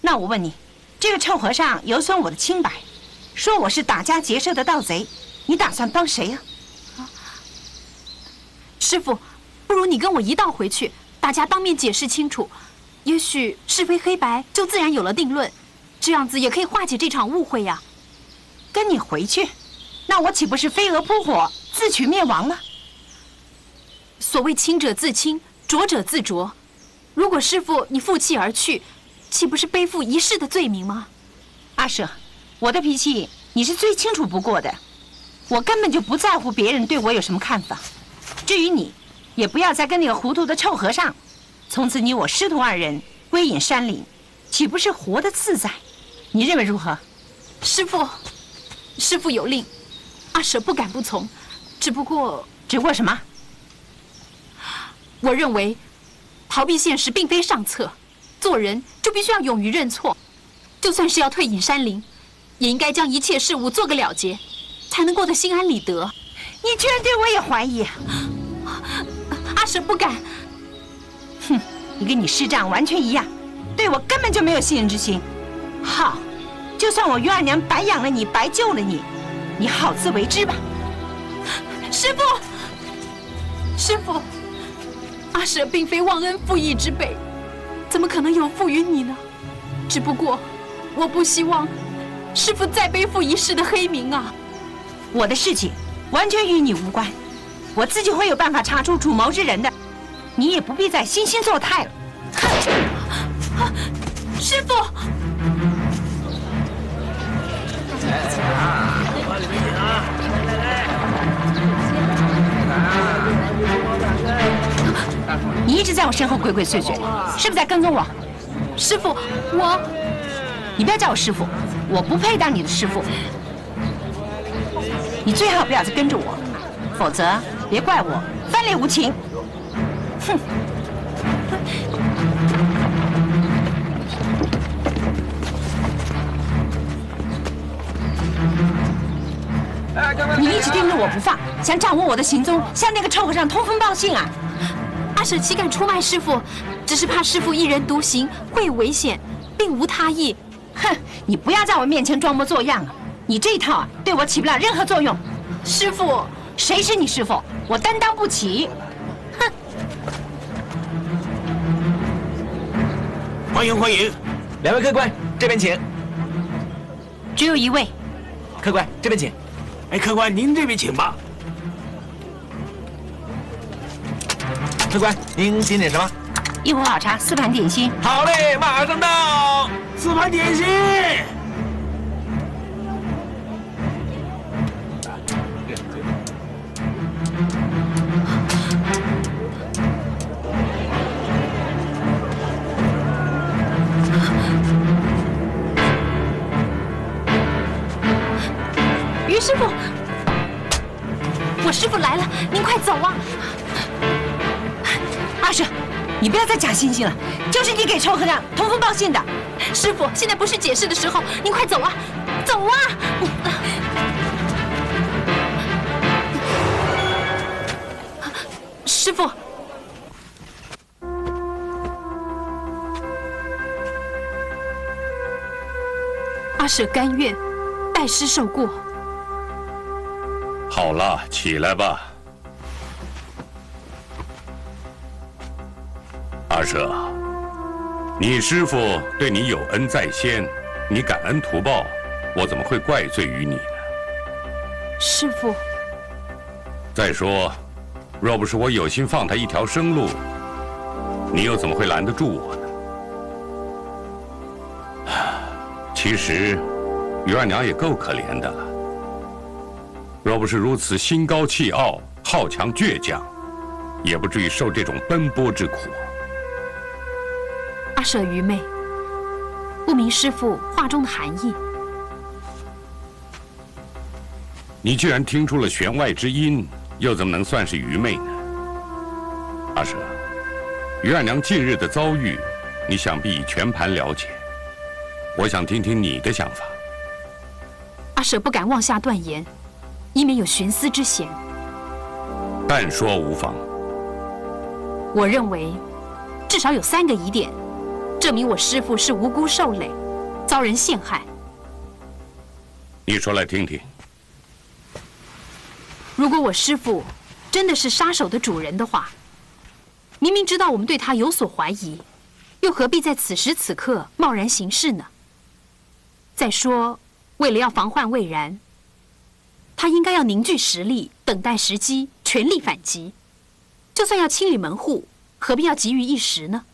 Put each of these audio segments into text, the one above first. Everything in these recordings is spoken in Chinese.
那我问你，这个臭和尚有损我的清白，说我是打家劫舍的盗贼，你打算帮谁呀？师父，不如你跟我一道回去，大家当面解释清楚，也许是非黑白就自然有了定论，这样子也可以化解这场误会呀。跟你回去，那我岂不是飞蛾扑火，自取灭亡吗？所谓清者自清，浊者自浊。如果师父你负气而去，岂不是背负一世的罪名吗？阿舍，我的脾气你是最清楚不过的，我根本就不在乎别人对我有什么看法。至于你，也不要再跟那个糊涂的臭和尚。从此你我师徒二人归隐山林，岂不是活得自在？你认为如何？师父有令，阿舍不敢不从。只不过什么？我认为，逃避现实并非上策。做人就必须要勇于认错，就算是要退隐山林，也应该将一切事物做个了结，才能过得心安理得。你居然对我也怀疑？阿舍不敢。哼，你跟你师长完全一样，对我根本就没有信任之心。好，就算我于二娘白养了你，白救了你，你好自为之吧。师父，阿舍并非忘恩负义之辈，怎么可能有负于你呢？只不过，我不希望师父再背负一世的黑名啊。我的事情完全与你无关，我自己会有办法查出主谋之人的，你也不必再惺惺作态了。哼！师父。你一直在我身后鬼鬼祟祟，是不是在跟踪我？师父，你不要叫我师父，我不配当你的师父。你最好不要再跟着我，否则别怪我翻脸无情。哼！你一直盯着我不放，想掌握我的行踪，向那个臭和尚通风报信啊！阿舍岂敢出卖师父？只是怕师父一人独行会有危险，并无他意。哼！你不要在我面前装模作样啊！你这一套啊，对我起不了任何作用。师父，谁是你师父？我担当不起。哼！欢迎欢迎，两位客官这边请。只有一位。客官这边请。哎，客官您这边请吧。客官，您点什么？一壶好茶，4盘点心。好嘞，马上到。4盘点心。于师傅，我师傅来了，您快走啊！阿舍，你不要再假惺惺了，就是你给臭和尚通风报信的。师傅，现在不是解释的时候，您快走啊，走啊！师傅，阿舍甘愿代师受过。好了，起来吧。阿舍，你师父对你有恩在先，你感恩图报，我怎么会怪罪于你呢？师父，再说，若不是我有心放他一条生路，你又怎么会拦得住我呢？其实，于二娘也够可怜的了。若不是如此心高气傲、好强倔强，也不至于受这种奔波之苦。阿舍愚昧，不明师父话中的含义。你居然听出了弦外之音，又怎么能算是愚昧呢？阿舍，于二娘近日的遭遇，你想必已全盘了解。我想听听你的想法。阿舍不敢妄下断言，以免有徇私之嫌。但说无妨。我认为，至少有3个疑点，证明我师父是无辜受累，遭人陷害。你说来听听。如果我师父真的是杀手的主人的话，明明知道我们对他有所怀疑，又何必在此时此刻贸然行事呢？再说，为了要防患未然，他应该要凝聚实力，等待时机，全力反击。就算要清理门户，何必要急于一时呢？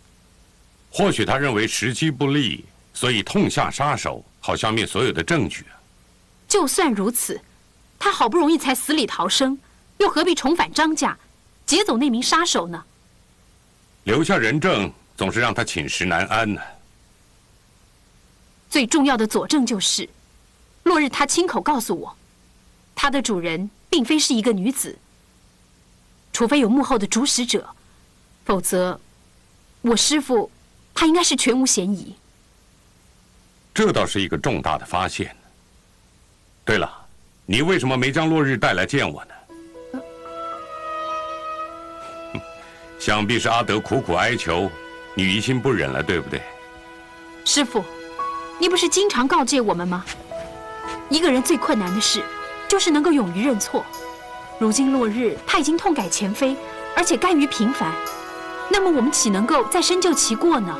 或许他认为时机不利，所以痛下杀手，好消灭所有的证据。就算如此，他好不容易才死里逃生，又何必重返张家，劫走那名杀手呢？留下人证，总是让他寝食难安呢。最重要的佐证就是，落日他亲口告诉我，他的主人并非是一个女子。除非有幕后的主使者，否则，我师父他应该是全无嫌疑。这倒是一个重大的发现。对了，你为什么没将落日带来见我呢？想必是阿德苦苦哀求，你于心不忍了，对不对？师父，你不是经常告诫我们吗？一个人最困难的事，就是能够勇于认错。如今落日他已经痛改前非，而且甘于平凡，那么我们岂能够再深究其过呢？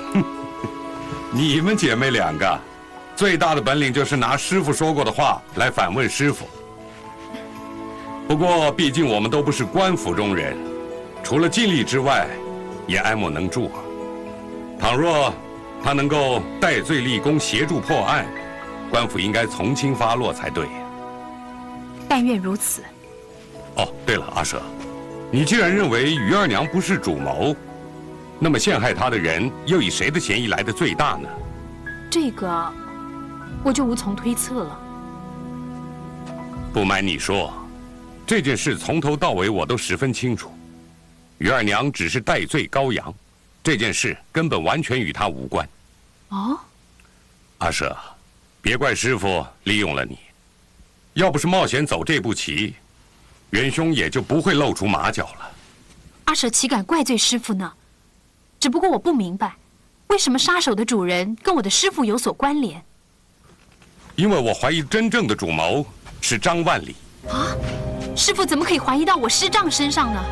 你们姐妹两个，最大的本领就是拿师傅说过的话来反问师傅。不过，毕竟我们都不是官府中人，除了尽力之外，也爱莫能助。倘若他能够戴罪立功，协助破案，官府应该从轻发落才对。但愿如此。哦，对了，阿舍，你既然认为于二娘不是主谋，那么陷害她的人又以谁的嫌疑来的最大呢？这个，我就无从推测了。不瞒你说，这件事从头到尾我都十分清楚。于二娘只是戴罪羔羊，这件事根本完全与她无关。哦，阿舍，别怪师傅利用了你。要不是冒险走这步棋，元凶也就不会露出马脚了。阿舍岂敢怪罪师傅呢？只不过我不明白，为什么杀手的主人跟我的师傅有所关联？因为我怀疑真正的主谋是张万里。啊，师傅怎么可以怀疑到我师丈身上呢？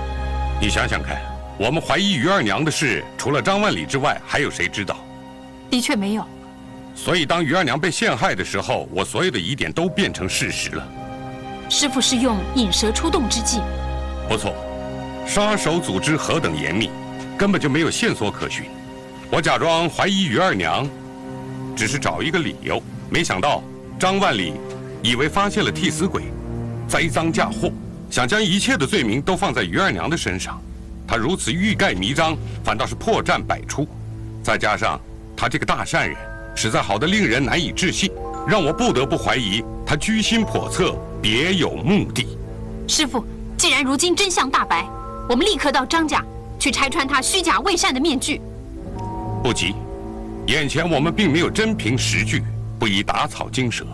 你想想看，我们怀疑于二娘的事，除了张万里之外，还有谁知道？的确没有。所以当于二娘被陷害的时候，我所有的疑点都变成事实了。师傅是用引蛇出洞之计。不错，杀手组织何等严密，根本就没有线索可循。我假装怀疑于二娘，只是找一个理由，没想到张万里以为发现了替死鬼，栽赃嫁祸，想将一切的罪名都放在于二娘的身上。他如此欲盖弥彰，反倒是破绽百出。再加上他这个大善人，实在好得令人难以置信，让我不得不怀疑他居心叵测，别有目的。师傅，既然如今真相大白，我们立刻到张家去拆穿他虚假伪善的面具。不急，眼前我们并没有真凭实据，不宜打草惊蛇。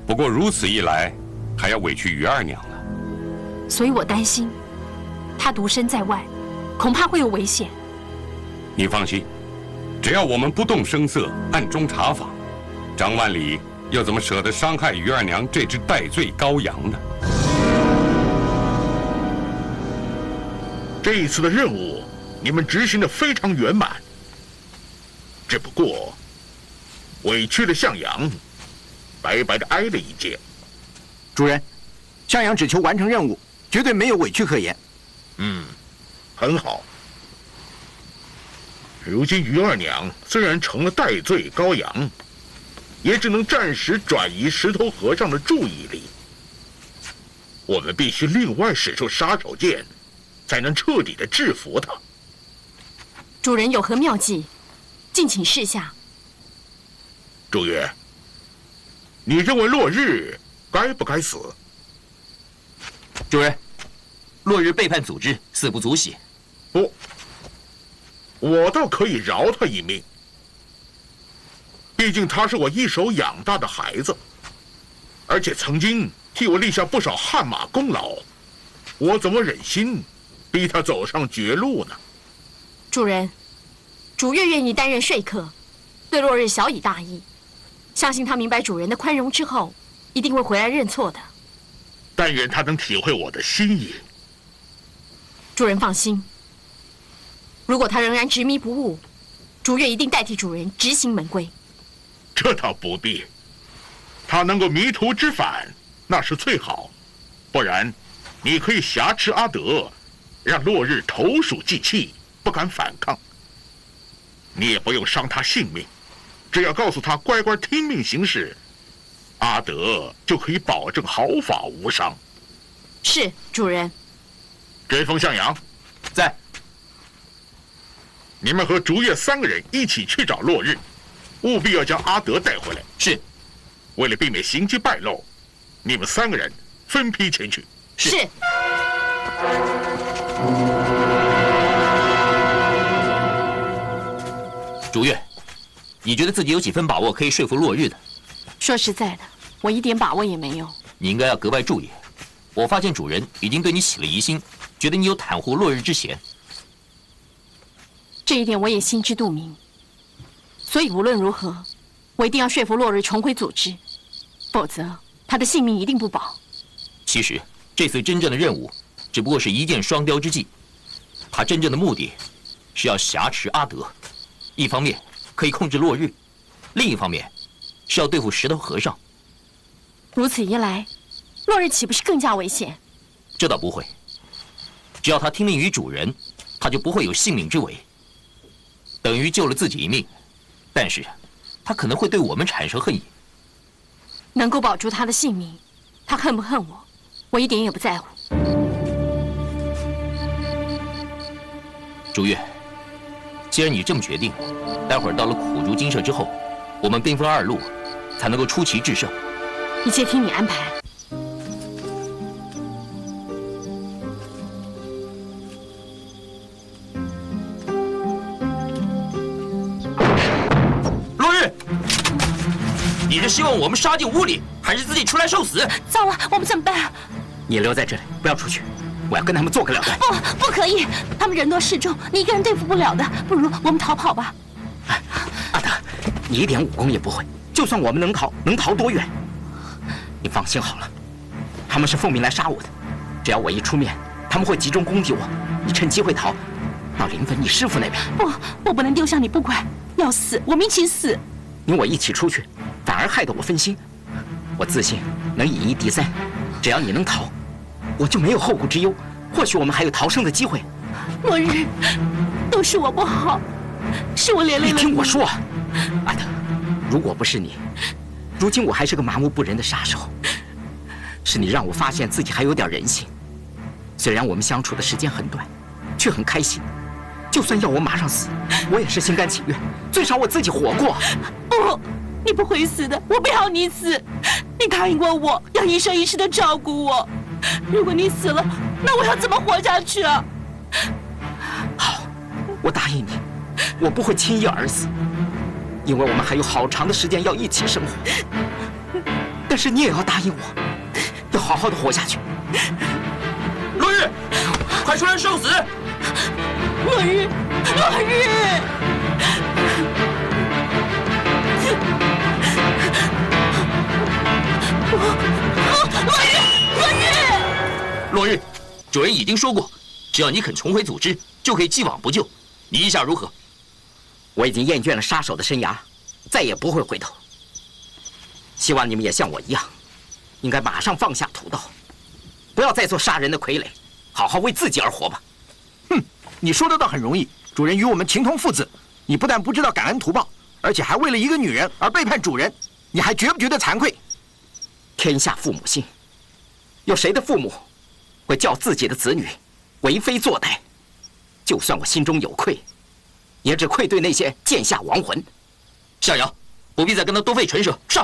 不过如此一来，还要委屈于二娘了。所以我担心，他独身在外，恐怕会有危险。你放心，只要我们不动声色，暗中查访，张万里又怎么舍得伤害于二娘这只戴罪羔羊呢？这一次的任务，你们执行得非常圆满。只不过，委屈了向阳，白白的挨了一剑。主人，向阳只求完成任务，绝对没有委屈可言。很好。如今于二娘虽然成了戴罪羔羊，也只能暂时转移石头和尚的注意力。我们必须另外使出杀手锏，才能彻底的制服他。主人有何妙计，敬请示下。朱月，你认为落日该不该死？主人，落日背叛组织，死不足惜。不，我倒可以饶他一命。毕竟他是我一手养大的孩子，而且曾经替我立下不少汗马功劳，我怎么忍心逼他走上绝路呢？主人，主月愿意担任说客，对落日小以大义。相信他明白主人的宽容之后，一定会回来认错的。但愿他能体会我的心意。主人放心，如果他仍然执迷不悟，主月一定代替主人执行门规。这倒不必，他能够迷途知返，那是最好。不然，你可以挟持阿德，让落日投鼠忌器，不敢反抗。你也不用伤他性命，只要告诉他乖乖听命行事，阿德就可以保证毫发无伤。是，主人。追风向阳，在。你们和竹月3个人一起去找落日，务必要将阿德带回来。是。为了避免行迹败露，你们3个人分批前去。是。竹月，你觉得自己有几分把握可以说服落日的？说实在的，我一点把握也没有。你应该要格外注意。我发现主人已经对你起了疑心，觉得你有袒护落日之嫌。这一点我也心知肚明。所以无论如何，我一定要说服落日重回组织，否则他的性命一定不保。其实这次真正的任务只不过是一箭双雕之计，他真正的目的是要挟持阿德，一方面可以控制落日，另一方面是要对付石头和尚。如此一来，落日岂不是更加危险？这倒不会，只要他听命于主人，他就不会有性命之危，等于救了自己一命。但是他可能会对我们产生恨意。能够保住他的性命，他恨不恨我，我一点也不在乎。竹月，既然你这么决定，待会儿到了苦竹精舍之后，我们兵分2路，才能够出奇制胜。一切听你安排。落日，你是希望我们杀进屋里，还是自己出来受死？糟了，我们怎么办？你留在这里，不要出去，我要跟他们做个了断。不可以，他们人多势众，你一个人对付不了的。不如我们逃跑吧。阿德，你一点武功也不会，就算我们能逃，能逃多远？你放心好了，他们是奉命来杀我的，只要我一出面，他们会集中攻击我。你趁机会逃，到临汾你师父那边。不，我不能丢下你不管，要死我们一起死。你我一起出去，反而害得我分心。我自信能以1敌3，只要你能逃，我就没有后顾之忧。或许我们还有逃生的机会。落日，都是我不好，是我连累了你。你听我说，阿德，如果不是你，如今我还是个麻木不仁的杀手。是你让我发现自己还有点人性。虽然我们相处的时间很短，却很开心。就算要我马上死，我也是心甘情愿。最少我自己活过。不，你不会死的，我不要你死。你答应过我要一生一世的照顾我。如果你死了，那我要怎么活下去啊？好，我答应你，我不会轻易而死，因为我们还有好长的时间要一起生活。但是你也要答应我，要好好的活下去。落日，快出来受死！落日，落日！落日，主人已经说过，只要你肯重回组织，就可以既往不咎。你意下如何？我已经厌倦了杀手的生涯，再也不会回头。希望你们也像我一样，应该马上放下屠刀，不要再做杀人的傀儡，好好为自己而活吧。哼，你说的倒很容易。主人与我们情同父子，你不但不知道感恩图报，而且还为了一个女人而背叛主人，你还觉不觉得惭愧？天下父母心，有谁的父母会叫自己的子女为非作歹？就算我心中有愧，也只愧对那些剑下亡魂。向阳，不必再跟他多费唇舌，上！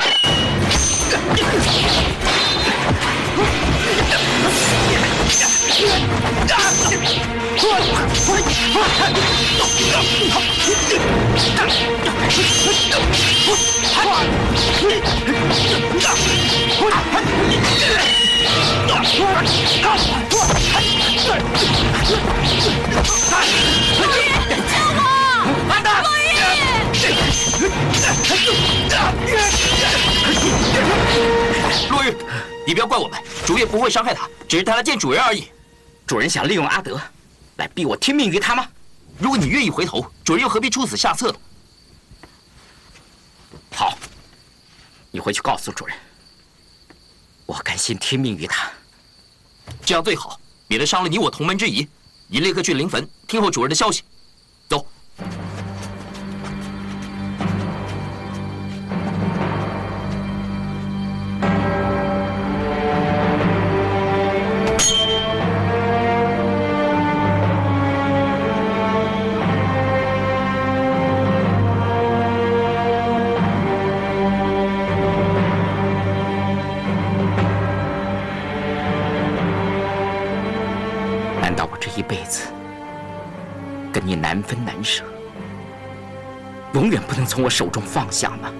安德！你不要怪我们，主爷不会伤害他，只是带他见主人而已。主人想利用阿德来逼我听命于他吗？如果你愿意回头，主人又何必出此下策呢？好，你回去告诉主人，我甘心听命于他。这样最好，免得伤了你我同门之谊。你立刻去灵坟，听候主人的消息。走。一辈子跟你难分难舍，永远不能从我手中放下吗？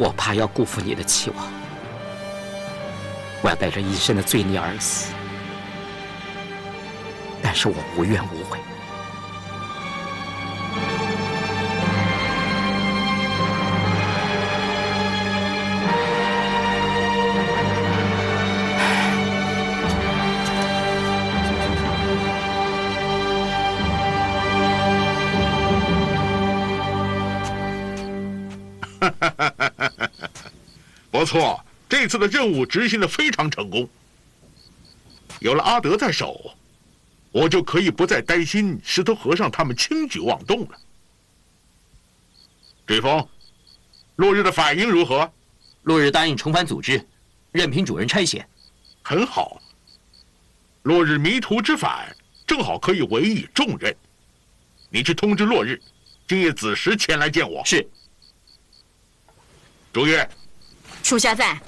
我怕要辜负你的期望，我要带着一身的罪孽而死，但是我无怨无悔。不错，这次的任务执行得非常成功。有了阿德在手，我就可以不再担心石头和尚他们轻举妄动了。追风，落日的反应如何？落日答应重返组织，任凭主人差遣。很好。落日迷途知返，正好可以委以重任。你去通知落日，今夜子时前来见我。是。朱月。属下在。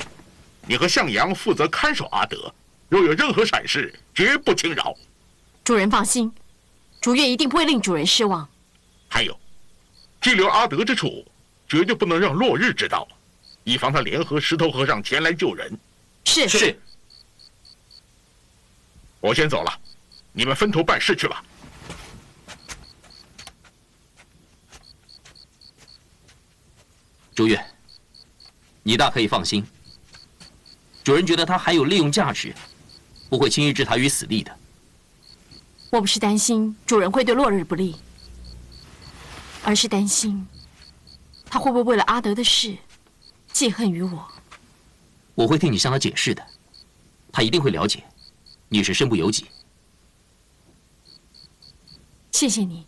你和向阳负责看守阿德，若有任何闪失，绝不轻饶。主人放心，竹月一定不会令主人失望。还有，拘留阿德之处，绝对不能让落日知道，以防他联合石头和尚前来救人。是。是。我先走了，你们分头办事去吧。朱月。你大可以放心，主人觉得他还有利用价值，不会轻易置他于死地的。我不是担心主人会对落日不利，而是担心他会不会为了阿德的事记恨于我。我会替你向他解释的，他一定会了解，你是身不由己。谢谢你。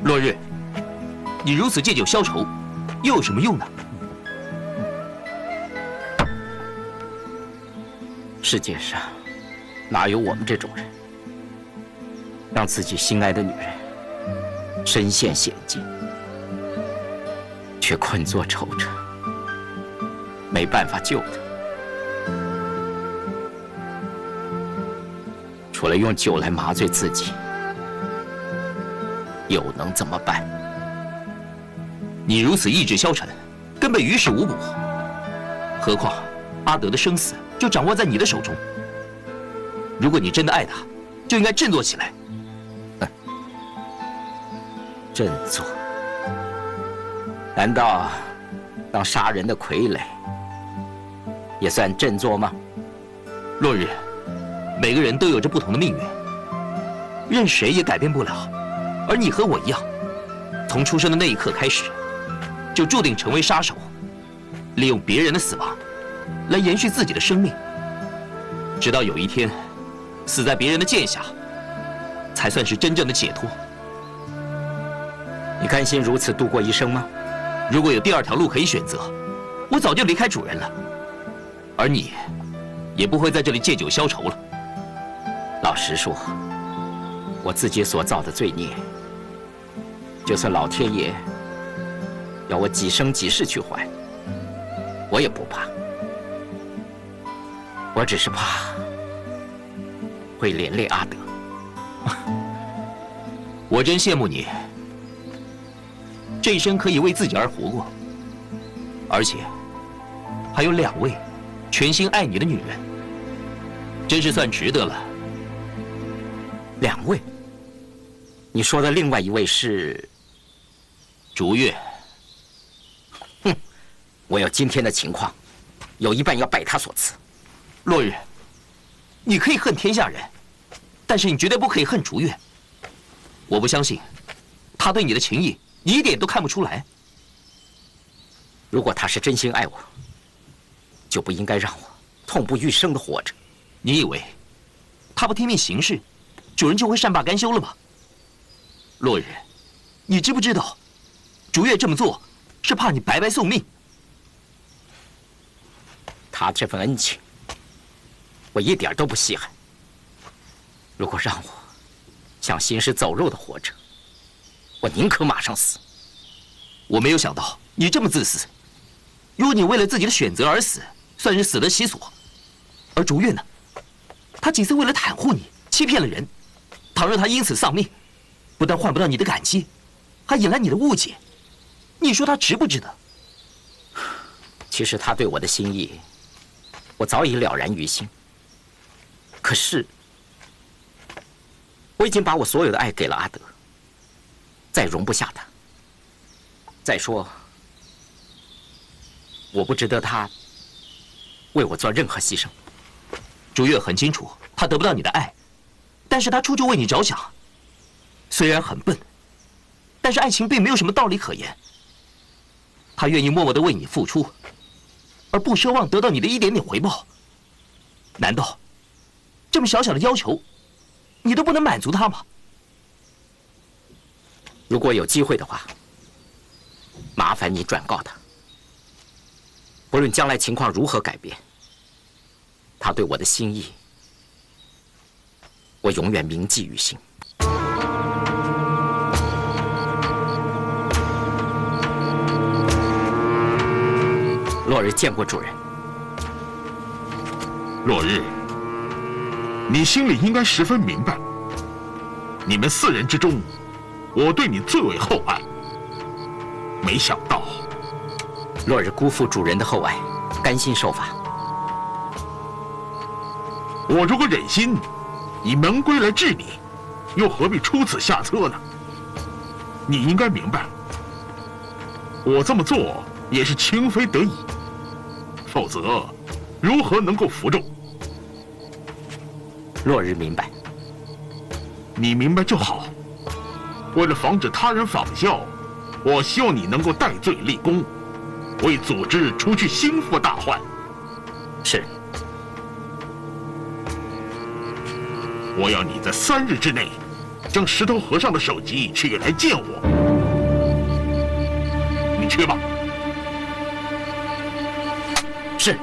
落日，你如此借酒消愁，又有什么用呢？世界上哪有我们这种人，让自己心爱的女人身陷险境，却困作仇者，没办法救她。除了用酒来麻醉自己，又能怎么办？你如此意志消沉，根本于事无补。何况阿德的生死就掌握在你的手中。如果你真的爱他，就应该振作起来。振作？难道当杀人的傀儡也算振作吗？落日，每个人都有着不同的命运，任谁也改变不了。而你和我一样，从出生的那一刻开始，就注定成为杀手，利用别人的死亡来延续自己的生命，直到有一天死在别人的剑下，才算是真正的解脱。你甘心如此度过一生吗？如果有第二条路可以选择，我早就离开主人了，而你，也不会在这里借酒消愁了。老实说，我自己所造的罪孽，就算老天爷要我几生几世去还，我也不怕。我只是怕会连累阿德。我真羡慕你，这一生可以为自己而活过，而且还有2位全心爱你的女人，真是算值得了。2位？你说的另外一位是竹月？哼，我有今天的情况，有一半要拜他所赐。落日，你可以恨天下人，但是你绝对不可以恨竹月。我不相信，他对你的情谊，你一点都看不出来。如果他是真心爱我，就不应该让我痛不欲生的活着。你以为他不听命行事，主人就会善罢甘休了吗？落日，你知不知道，竹月这么做是怕你白白送命。他这份恩情，我一点都不稀罕。如果让我像行尸走肉的活着，我宁可马上死。我没有想到你这么自私。如果你为了自己的选择而死，算是死得其所。而竹月呢？他几次为了袒护你，欺骗了人。倘若他因此丧命，不但换不到你的感激，还引来你的误解。你说他值不值得？其实他对我的心意，我早已了然于心。可是，我已经把我所有的爱给了阿德，再容不下他。再说，我不值得他为我做任何牺牲。竹月很清楚，他得不到你的爱，但是他处处为你着想。虽然很笨，但是爱情并没有什么道理可言。他愿意默默地为你付出，而不奢望得到你的一点点回报。难道这么小小的要求，你都不能满足他吗？如果有机会的话，麻烦你转告他，不论将来情况如何改变，他对我的心意，我永远铭记于心。落日见过主人。落日，你心里应该十分明白，你们4人之中，我对你最为厚爱。没想到，落日辜负主人的厚爱，甘心受罚。我如果忍心以门规来治你，又何必出此下策呢？你应该明白，我这么做也是情非得已，否则如何能够服众？落日明白，你明白就好。为了防止他人仿效，我希望你能够戴罪立功，为组织除去心腹大患。是。我要你在3日之内，将石头和尚的首级取来见我。你去吧。是。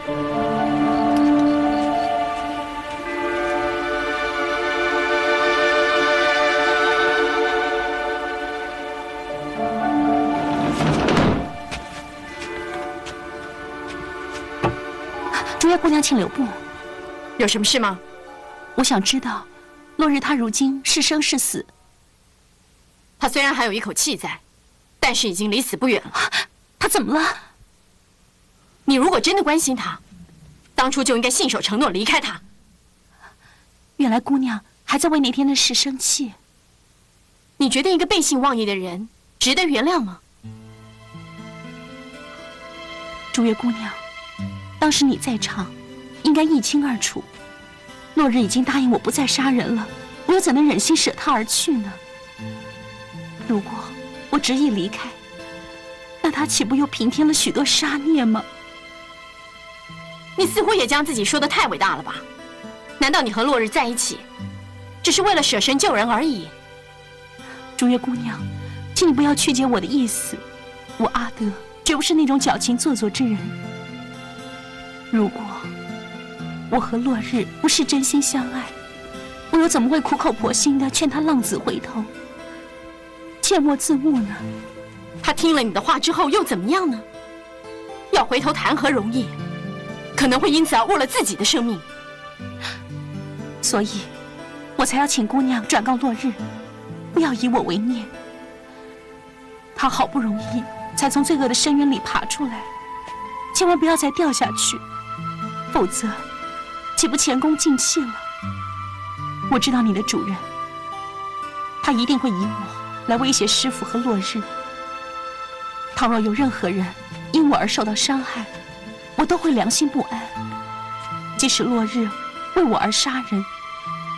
竹月姑娘，请留步。有什么事吗？我想知道，落日他如今是生是死？他虽然还有一口气在，但是已经离死不远了。他怎么了？你如果真的关心他，当初就应该信守承诺离开他。原来姑娘还在为那天的事生气。你觉得一个背信忘义的人值得原谅吗？竹月姑娘，当时你在场，应该一清二楚。落日已经答应我不再杀人了，我又怎能忍心舍他而去呢？如果我执意离开，那他岂不又平添了许多杀孽吗？你似乎也将自己说得太伟大了吧？难道你和落日在一起，只是为了舍身救人而已？竹月姑娘，请你不要曲解我的意思。我阿德绝不是那种矫情做作之人。如果我和落日不是真心相爱，我又怎么会苦口婆心地劝他浪子回头，切莫自误呢？他听了你的话之后又怎么样呢？要回头谈何容易，可能会因此而误了自己的生命。所以，我才要请姑娘转告落日，不要以我为念。他好不容易才从罪恶的深渊里爬出来，千万不要再掉下去，否则岂不前功尽弃了？我知道你的主人，他一定会以我来威胁师父和落日。倘若有任何人因我而受到伤害，我都会良心不安。即使落日为我而杀人，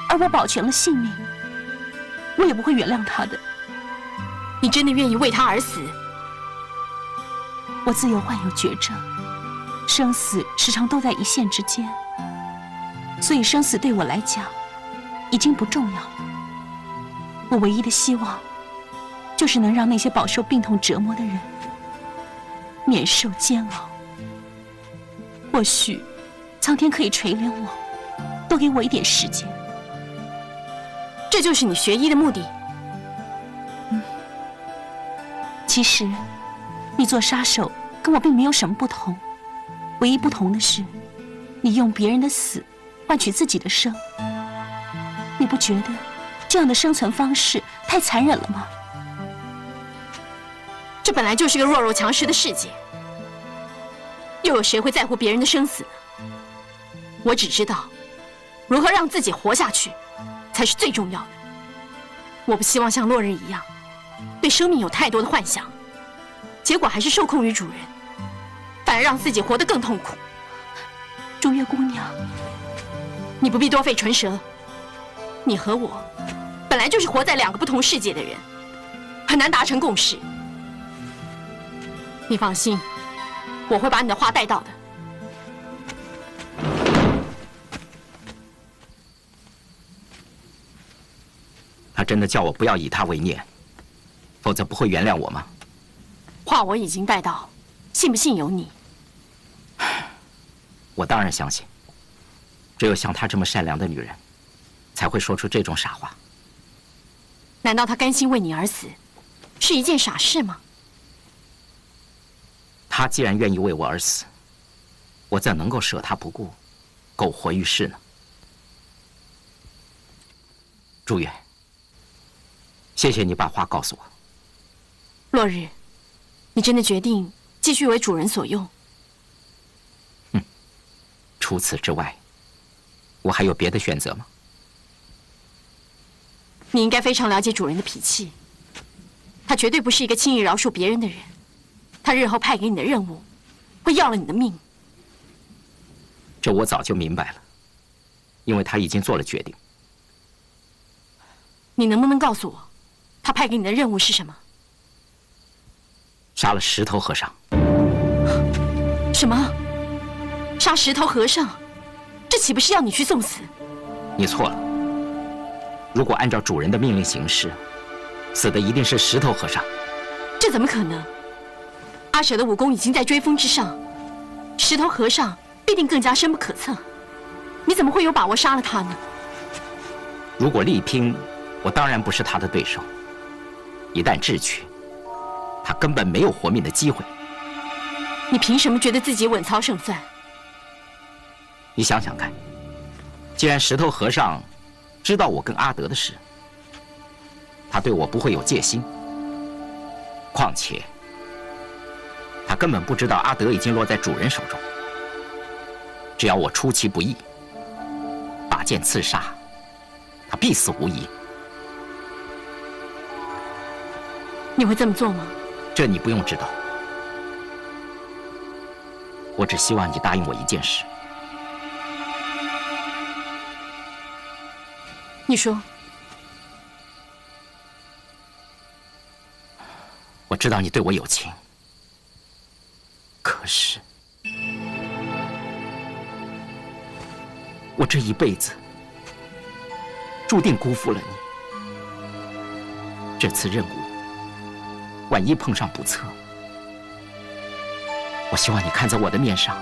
而我保全了性命，我也不会原谅他的。你真的愿意为他而死？我自幼患有绝症，生死时常都在一线之间，所以生死对我来讲已经不重要了。我唯一的希望，就是能让那些饱受病痛折磨的人免受煎熬。或许苍天可以垂怜我，多给我一点时间。这就是你学医的目的？其实你做杀手跟我并没有什么不同，唯一不同的是，你用别人的死换取自己的生。你不觉得这样的生存方式太残忍了吗？这本来就是个弱肉强食的世界，又有谁会在乎别人的生死呢？我只知道，如何让自己活下去，才是最重要的。我不希望像落日一样，对生命有太多的幻想，结果还是受控于主人，反而让自己活得更痛苦。竹月姑娘，你不必多费唇舌。你和我本来就是活在两个不同世界的人，很难达成共识。你放心，我会把你的话带到的。他真的叫我不要以他为念，否则不会原谅我吗？话我已经带到，信不信由你。我当然相信，只有像她这么善良的女人，才会说出这种傻话。难道她甘心为你而死，是一件傻事吗？她既然愿意为我而死，我怎能够舍她不顾，苟活于世呢？朱月，谢谢你把话告诉我。落日，你真的决定继续为主人所用？除此之外，我还有别的选择吗？你应该非常了解主人的脾气，他绝对不是一个轻易饶恕别人的人。他日后派给你的任务，会要了你的命。这我早就明白了，因为他已经做了决定。你能不能告诉我，他派给你的任务是什么？杀了石头和尚。什么？杀石头和尚？这岂不是要你去送死？你错了。如果按照主人的命令行事，死的一定是石头和尚。这怎么可能？阿舍的武功已经在追风之上，石头和尚必定更加深不可测。你怎么会有把握杀了他呢？如果力拼，我当然不是他的对手。一旦智取，他根本没有活命的机会。你凭什么觉得自己稳操胜算？你想想看，既然石头和尚知道我跟阿德的事，他对我不会有戒心。况且，他根本不知道阿德已经落在主人手中。只要我出其不意，把剑刺杀，他必死无疑。你会这么做吗？这你不用知道。我只希望你答应我一件事。你说。我知道你对我有情，可是我这一辈子注定辜负了你。这次任务，万一碰上不测，我希望你看在我的面上，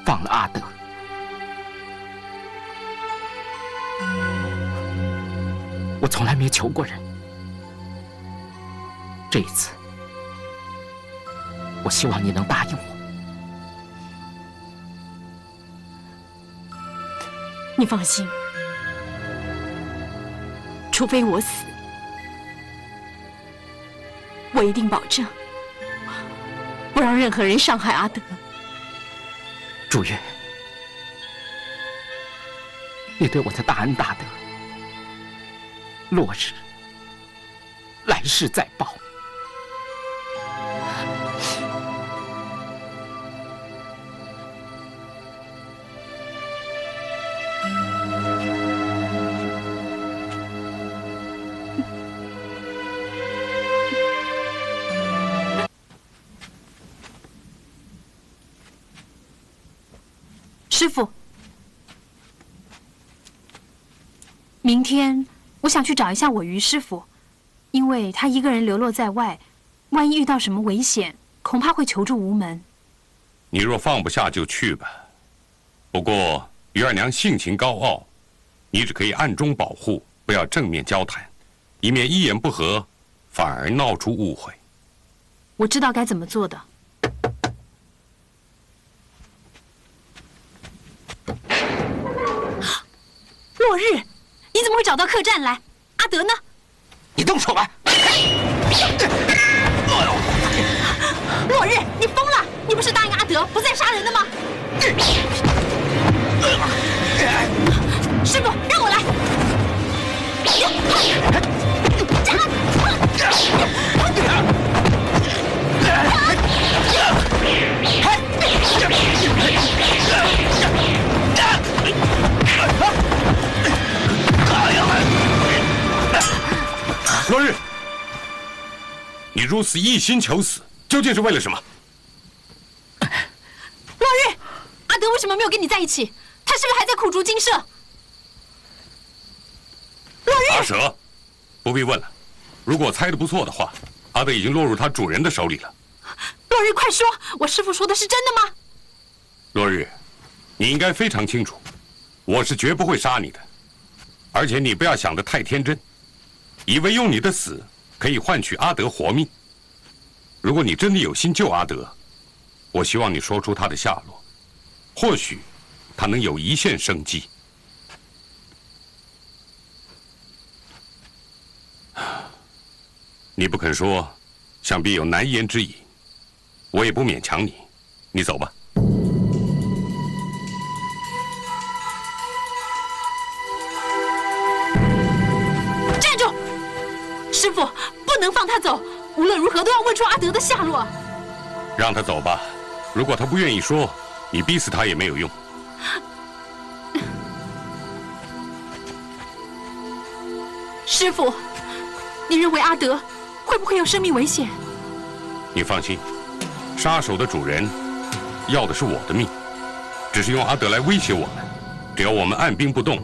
放了阿德。我从来没求过人，这一次，我希望你能答应我。你放心，除非我死，我一定保证不让任何人伤害阿德。祝月，你对我的大恩大德，落日来世再报。师傅，明天我想去找一下我于师傅，因为他一个人流落在外，万一遇到什么危险，恐怕会求助无门。你若放不下就去吧，不过于二娘性情高傲，你只可以暗中保护，不要正面交谈，以免一言不合，反而闹出误会。我知道该怎么做的。落日，你怎么会找到客栈来？阿德呢？你动手吧！落日，你疯了！你不是答应阿德不再杀人的吗？师傅，让我来！落日，你如此一心求死，究竟是为了什么？落日，阿德为什么没有跟你在一起？他是不是还在苦竹精舍？落日，阿舍，不必问了。如果我猜的不错的话，阿德已经落入他主人的手里了。落日，快说，我师父说的是真的吗？落日，你应该非常清楚，我是绝不会杀你的，而且你不要想得太天真，以为用你的死可以换取阿德活命。如果你真的有心救阿德，我希望你说出他的下落，或许他能有一线生机。你不肯说，想必有难言之隐，我也不勉强你，你走吧。站住！师父，不能放他走，无论如何都要问出阿德的下落。让他走吧，如果他不愿意说，你逼死他也没有用。师父，你认为阿德会不会有生命危险？你放心，杀手的主人要的是我的命，只是用阿德来威胁我们。只要我们按兵不动，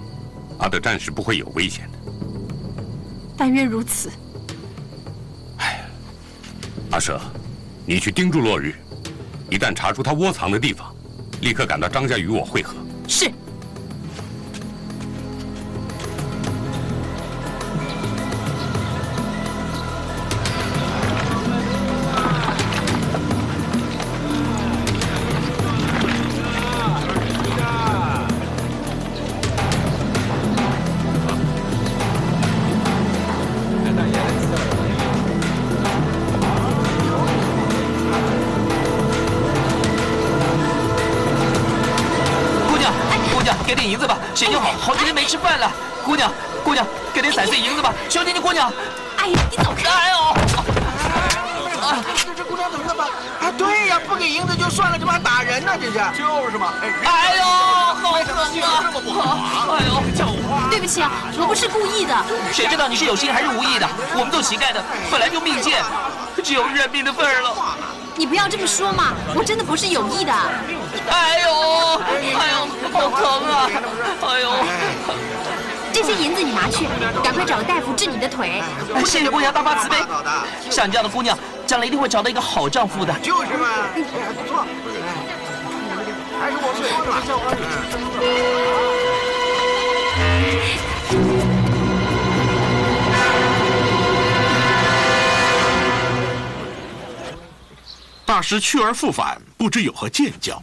阿德暂时不会有危险的。但愿如此。阿舍，你去盯住落日，一旦查出他窝藏的地方，立刻赶到张家与我会合。是。给点银子吧，血就好。好几天没吃饭了。姑娘，给点3岁银子吧，求求你，姑娘。哎呀，你走开！哎呦！这姑娘怎么那么……啊，对呀，不给银子就算了，这不还打人呢？这是。就是嘛。哎呦，好疼啊！这么不好啊！哎呦，叫我。对不起啊，我不是故意的。谁知道你是有心还是无意的？我们做乞丐的本来就命贱，只有认命的份儿了。你不要这么说嘛，我真的不是有意的。哎呦，好疼啊！哎呦，这些银子你拿去，赶快找个大夫治你的腿。谢谢姑娘大发慈悲。像你这样的姑娘，将来一定会找到一个好丈夫的。就是嘛，哎，不错，还是我说的。大师去而复返，不知有何见教？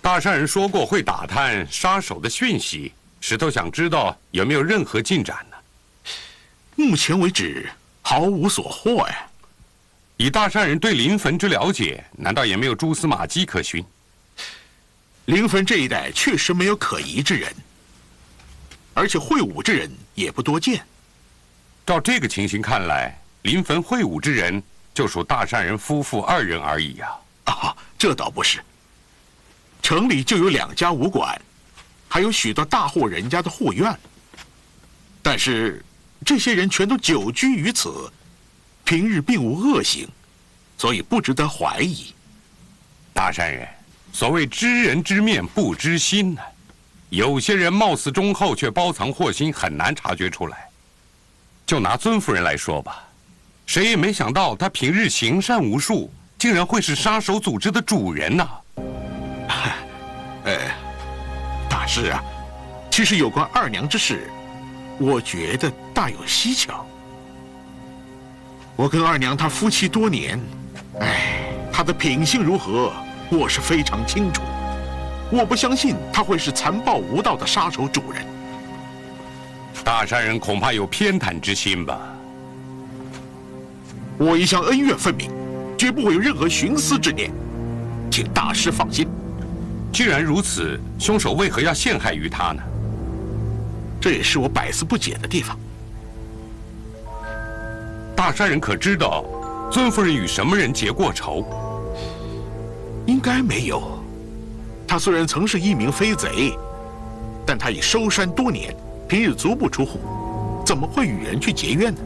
大善人说过会打探杀手的讯息，石头想知道有没有任何进展呢？目前为止毫无所获呀。以大善人对临汾之了解，难道也没有蛛丝马迹可循？临汾这一带确实没有可疑之人，而且会武之人也不多见。照这个情形看来，临汾会武之人就属大善人夫妇2人而已呀。啊，这倒不是。城里就有2家武馆，还有许多大户人家的护院。但是这些人全都久居于此，平日并无恶行，所以不值得怀疑。大善人，所谓知人知面不知心呢，有些人貌似忠厚，却包藏祸心，很难察觉出来。就拿尊夫人来说吧，谁也没想到她平日行善无数，竟然会是杀手组织的主人呐！大师啊，其实有关二娘之事，我觉得大有蹊跷。我跟二娘她夫妻多年，她的品性如何，我是非常清楚。我不相信她会是残暴无道的杀手主人。大善人恐怕有偏袒之心吧？我一向恩怨分明，绝不会有任何徇私之念，请大师放心。既然如此，凶手为何要陷害于他呢？这也是我百思不解的地方。大善人可知道，尊夫人与什么人结过仇？应该没有。他虽然曾是一名飞贼，但他已收山多年，平日足不出户，怎么会与人去结怨呢？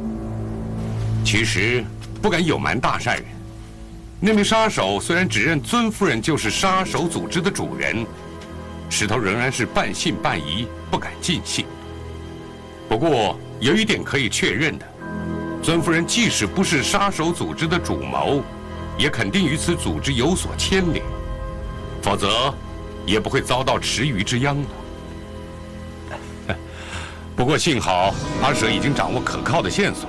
其实不敢有瞒大善人，那名杀手虽然指认尊夫人就是杀手组织的主人，石头仍然是半信半疑，不敢尽信。不过有一点可以确认的，尊夫人即使不是杀手组织的主谋，也肯定与此组织有所牵连，否则也不会遭到池鱼之殃了。不过幸好阿舍已经掌握可靠的线索，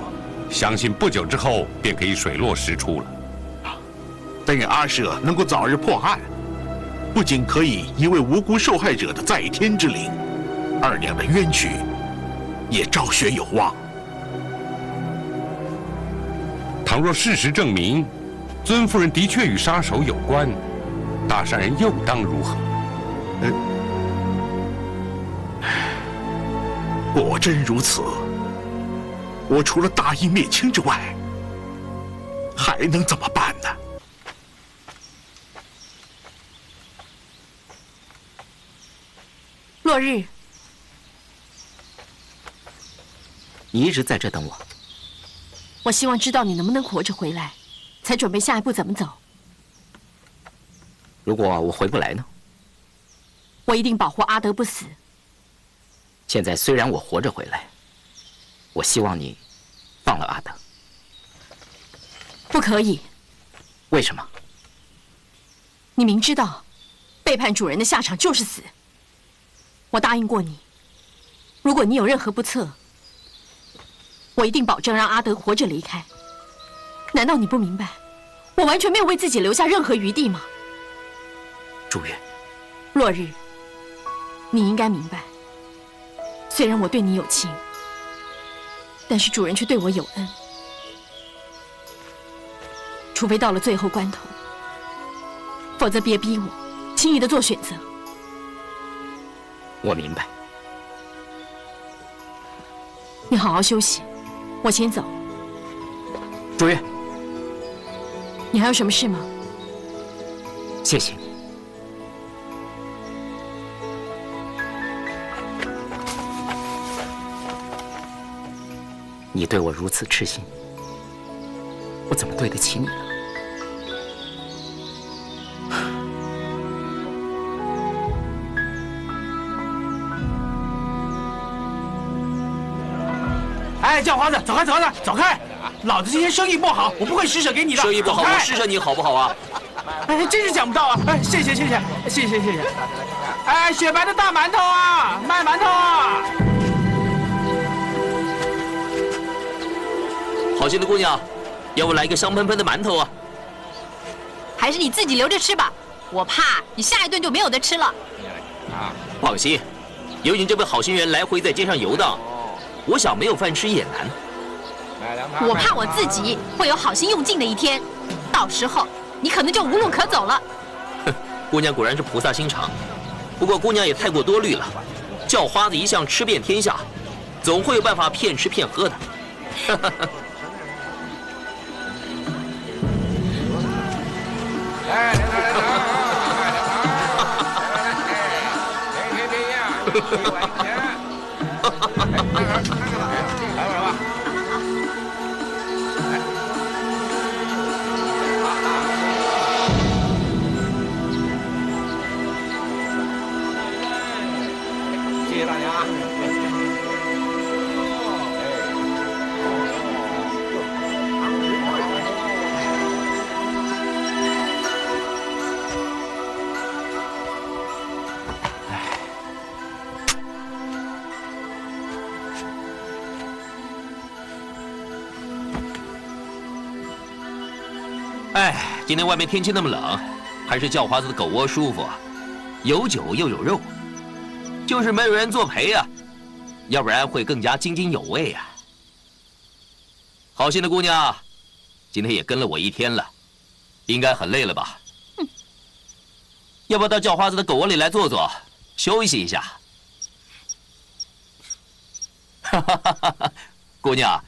相信不久之后便可以水落石出了。但愿阿舍能够早日破案，不仅可以一位无辜受害者的在天之灵，二娘的冤屈也昭雪有望。倘若事实证明，尊夫人的确与杀手有关，大善人又当如何？果真如此，我除了大义灭亲之外，还能怎么办呢？落日，你一直在这等我。我希望知道你能不能活着回来，才准备下一步怎么走。如果我回不来呢？我一定保护阿德不死。现在虽然我活着回来，我希望你放了阿德。不可以。为什么？你明知道，背叛主人的下场就是死。我答应过你，如果你有任何不测，我一定保证让阿德活着离开。难道你不明白，我完全没有为自己留下任何余地吗？朱月，落日，你应该明白，虽然我对你有情，但是主人却对我有恩。除非到了最后关头，否则别逼我轻易的做选择。我明白。你好好休息，我先走。朱月，你还有什么事吗？谢谢你。你对我如此痴心，我怎么对得起你呢？哎，叫花子，走开，走开，走开！老子今天生意不好，我不会施舍给你的。生意不好，我施舍你好不好啊？哎，真是想不到啊！哎，谢谢。哎，雪白的大馒头啊，卖馒头啊！好心的姑娘，要不来一个香喷喷的馒头啊？还是你自己留着吃吧，我怕你下一顿就没有得吃了。放心，有你这位好心人来回在街上游荡，我想没有饭吃也难。我怕我自己会有好心用尽的一天，到时候你可能就无路可走了。哼，姑娘果然是菩萨心肠，不过姑娘也太过多虑了。叫花子一向吃遍天下，总会有办法骗吃骗喝的。谢谢大家。哎，今天外面天气那么冷，还是叫花子的狗窝舒服啊，有酒又有肉，就是没有人作陪啊，要不然会更加津津有味啊。好心的姑娘，今天也跟了我一天了，应该很累了吧？要不要到叫花子的狗窝里来坐坐，休息一下？哈哈哈哈！姑娘，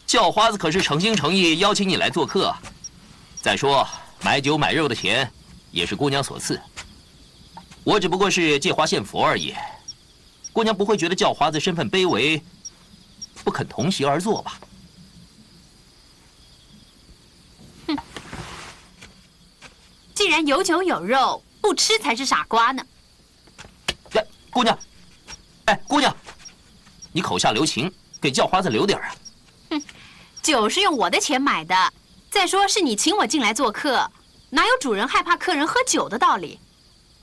叫花子可是诚心诚意邀请你来做客。再说，买酒买肉的钱也是姑娘所赐，我只不过是借花献佛而已。姑娘不会觉得叫花子身份卑微，不肯同席而坐吧？哼，既然有酒有肉，不吃才是傻瓜呢。哎，姑娘，哎，姑娘，你口下留情，给叫花子留点啊。哼，酒是用我的钱买的。再说是你请我进来做客，哪有主人害怕客人喝酒的道理？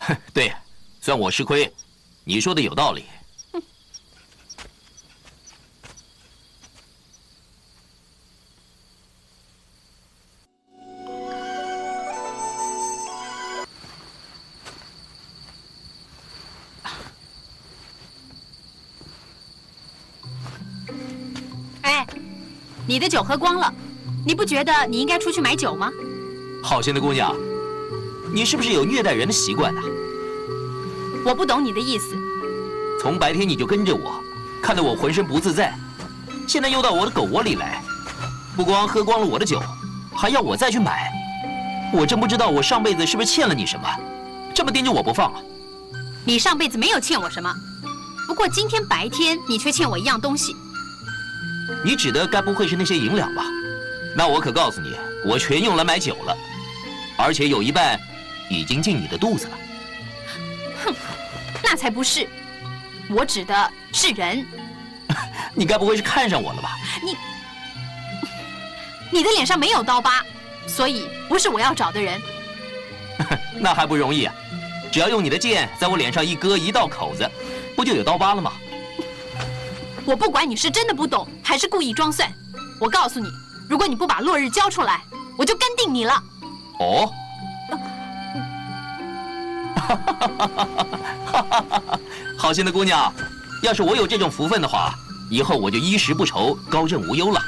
哼，对，算我吃亏，你说的有道理。哎，你的酒喝光了。你不觉得你应该出去买酒吗？好心的姑娘，你是不是有虐待人的习惯呢？我不懂你的意思。从白天你就跟着我，看得我浑身不自在，现在又到我的狗窝里来，不光喝光了我的酒，还要我再去买。我真不知道我上辈子是不是欠了你什么，这么盯着我不放啊？你上辈子没有欠我什么，不过今天白天你却欠我一样东西。你指的该不会是那些银两吧？那我可告诉你，我全用来买酒了，而且有一半已经进你的肚子了。哼，那才不是，我指的是人。你该不会是看上我了吧？你的脸上没有刀疤，所以不是我要找的人。那还不容易啊，只要用你的剑在我脸上一割一道口子，不就有刀疤了吗？我不管你是真的不懂，还是故意装蒜，我告诉你。如果你不把落日交出来，我就跟定你了。哦，好心的姑娘，要是我有这种福分的话，以后我就衣食不愁，高枕无忧了。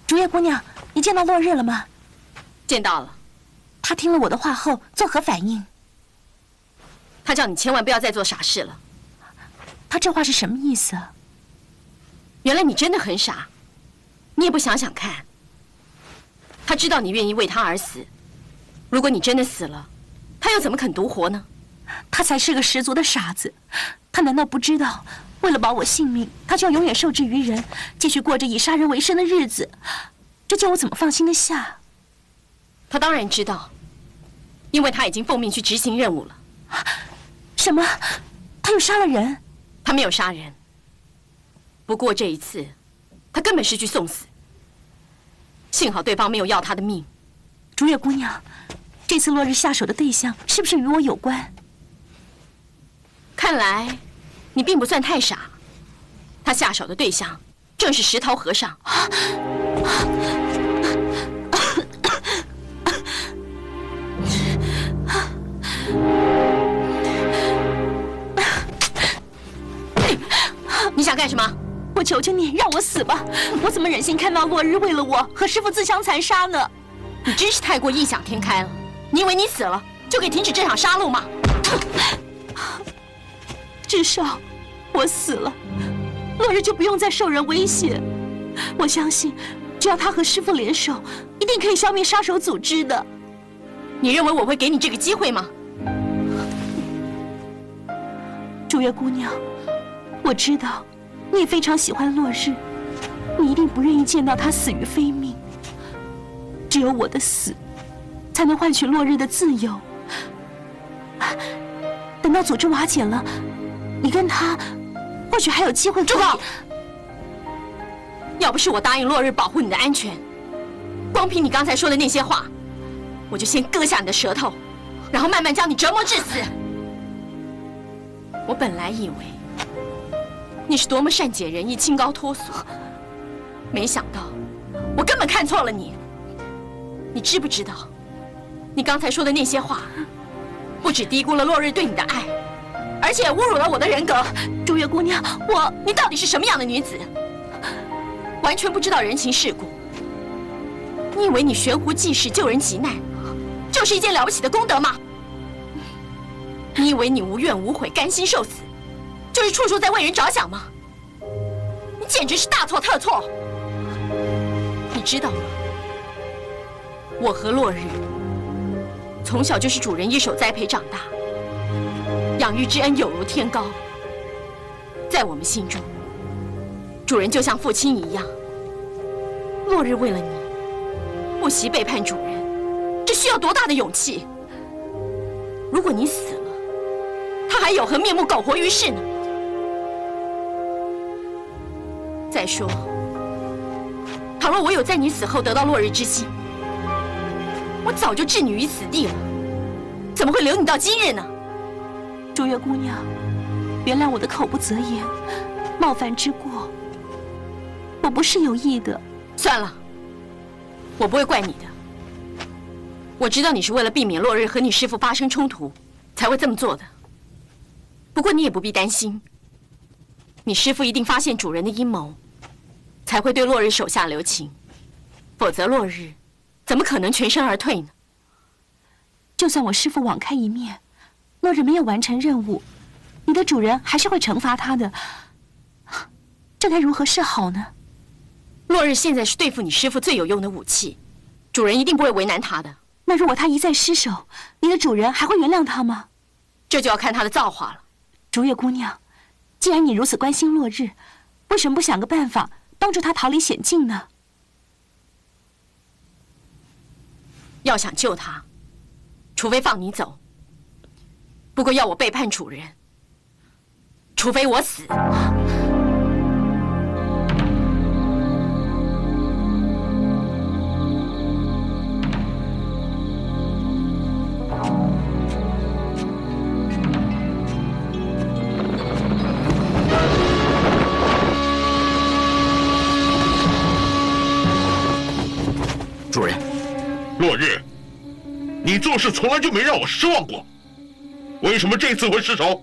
竹叶姑娘，你见到落日了吗？见到了。他听了我的话后作何反应？他叫你千万不要再做傻事了。他这话是什么意思啊？原来你真的很傻，你也不想想看。他知道你愿意为他而死，如果你真的死了，他又怎么肯独活呢？他才是个十足的傻子，他难道不知道，为了保我性命，他就要永远受制于人，继续过着以杀人为生的日子？这叫我怎么放心得下？他当然知道，因为他已经奉命去执行任务了。什么？他又杀了人？他没有杀人，不过这一次，他根本是去送死。幸好对方没有要他的命。竹月姑娘，这次落日下手的对象是不是与我有关？看来你并不算太傻。他下手的对象正是石头和尚。你想干什么？我求求你，让我死吧！我怎么忍心看到落日为了我和师父自相残杀呢？你真是太过异想天开了！你以为你死了就可以停止这场杀戮吗？至少，我死了，落日就不用再受人威胁。我相信，只要他和师父联手，一定可以消灭杀手组织的。你认为我会给你这个机会吗？竹月姑娘，我知道你也非常喜欢落日，你一定不愿意见到他死于非命。只有我的死，才能换取落日的自由。等到组织瓦解了，你跟他或许还有机会。住口！要不是我答应落日保护你的安全，光凭你刚才说的那些话，我就先割下你的舌头，然后慢慢将你折磨致死。我本来以为你是多么善解人意、清高脱俗，没想到我根本看错了你。你知不知道，你刚才说的那些话，不只低估了落日对你的爱，而且侮辱了我的人格。竹月姑娘，你到底是什么样的女子？完全不知道人情世故。你以为你悬壶济世、救人急难，就是一件了不起的功德吗？你以为你无怨无悔、甘心受死，就是处处在为人着想吗？你简直是大错特错！你知道吗？我和落日从小就是主人一手栽培长大，养育之恩有如天高。在我们心中，主人就像父亲一样。落日为了你，不惜背叛主人，这需要多大的勇气？如果你死了，他还有何面目苟活于世呢？再说，倘若我有在你死后得到落日之心，我早就置你于死地了，怎么会留你到今日呢？竹月姑娘，原谅我的口不择言，冒犯之过，我不是有意的。算了，我不会怪你的。我知道你是为了避免落日和你师父发生冲突，才会这么做的。不过你也不必担心，你师父一定发现主人的阴谋，才会对落日手下留情，否则落日怎么可能全身而退呢？就算我师父网开一面，落日没有完成任务，你的主人还是会惩罚他的，这该如何是好呢？落日现在是对付你师父最有用的武器，主人一定不会为难他的。那如果他一再失手，你的主人还会原谅他吗？这就要看他的造化了。竹月姑娘，既然你如此关心落日，为什么不想个办法帮助他逃离险境呢？要想救他，除非放你走。不过要我背叛主人，除非我死。主人，落日，你做事从来就没让我失望过，为什么这次会失手？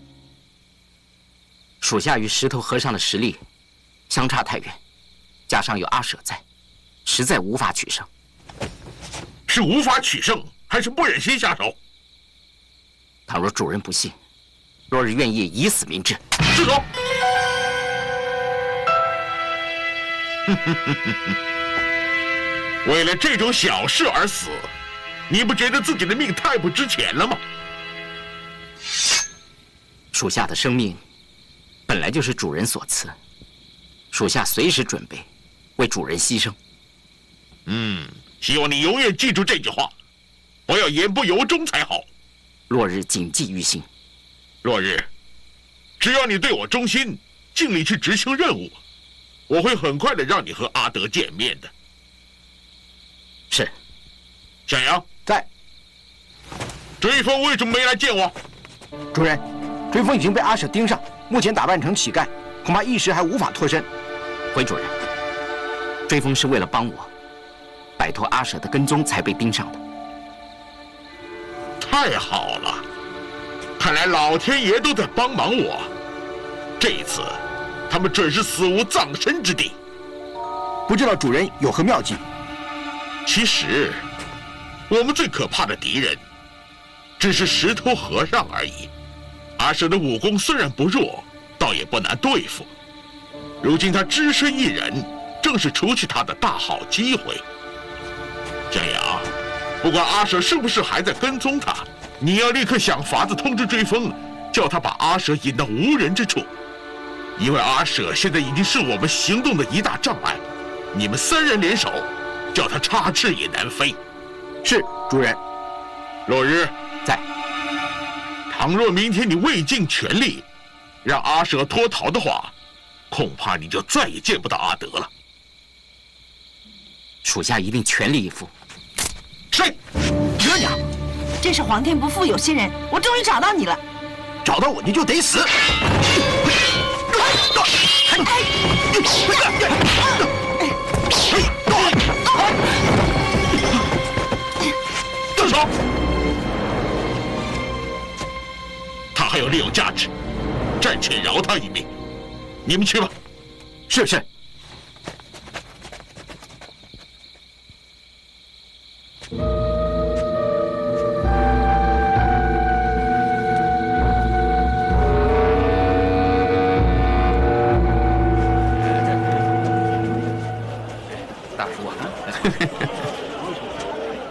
属下与石头和尚的实力相差太远，加上有阿舍在，实在无法取胜。是无法取胜，还是不忍心下手？倘若主人不信，落日愿意以死明志。住手！为了这种小事而死，你不觉得自己的命太不值钱了吗？属下的生命本来就是主人所赐，属下随时准备为主人牺牲。希望你永远记住这句话，不要言不由衷才好。落日谨记于心。落日，只要你对我忠心，尽力去执行任务，我会很快的让你和阿德见面的。是。小杨在。追风为什么没来见我？主人，追风已经被阿舍盯上，目前打扮成乞丐，恐怕一时还无法脱身。回主人，追风是为了帮我摆脱阿舍的跟踪才被盯上的。太好了，看来老天爷都在帮忙我。这一次，他们准是死无葬身之地。不知道主人有何妙计？其实，我们最可怕的敌人，只是石头和尚而已。阿舍的武功虽然不弱，倒也不难对付。如今他只身一人，正是除去他的大好机会。小杨，不管阿舍是不是还在跟踪他，你要立刻想法子通知追风，叫他把阿舍引到无人之处。因为阿舍现在已经是我们行动的一大障碍，你们3人联手，叫他插翅也难飞。是，主人。落日在。倘若明天你未尽全力，让阿舍脱逃的话，恐怕你就再也见不到阿德了。属下一定全力以赴。谁？额娘，真是皇天不负有心人，我终于找到你了。找到我你就得死！住手！他还有利用价值，暂且饶他一命。你们去吧。是是。大叔啊！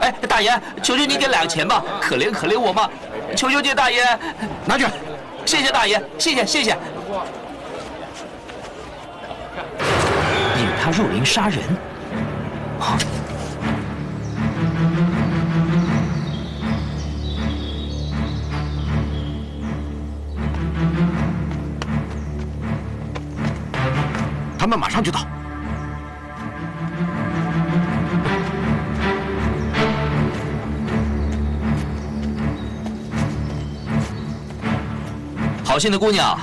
哎，大爷，求求你给2个钱吧，可怜可怜我嘛！求求你，大爷，拿去。谢谢大爷，谢谢谢谢。引他入林杀人，啊！他们马上就到。好心的姑娘，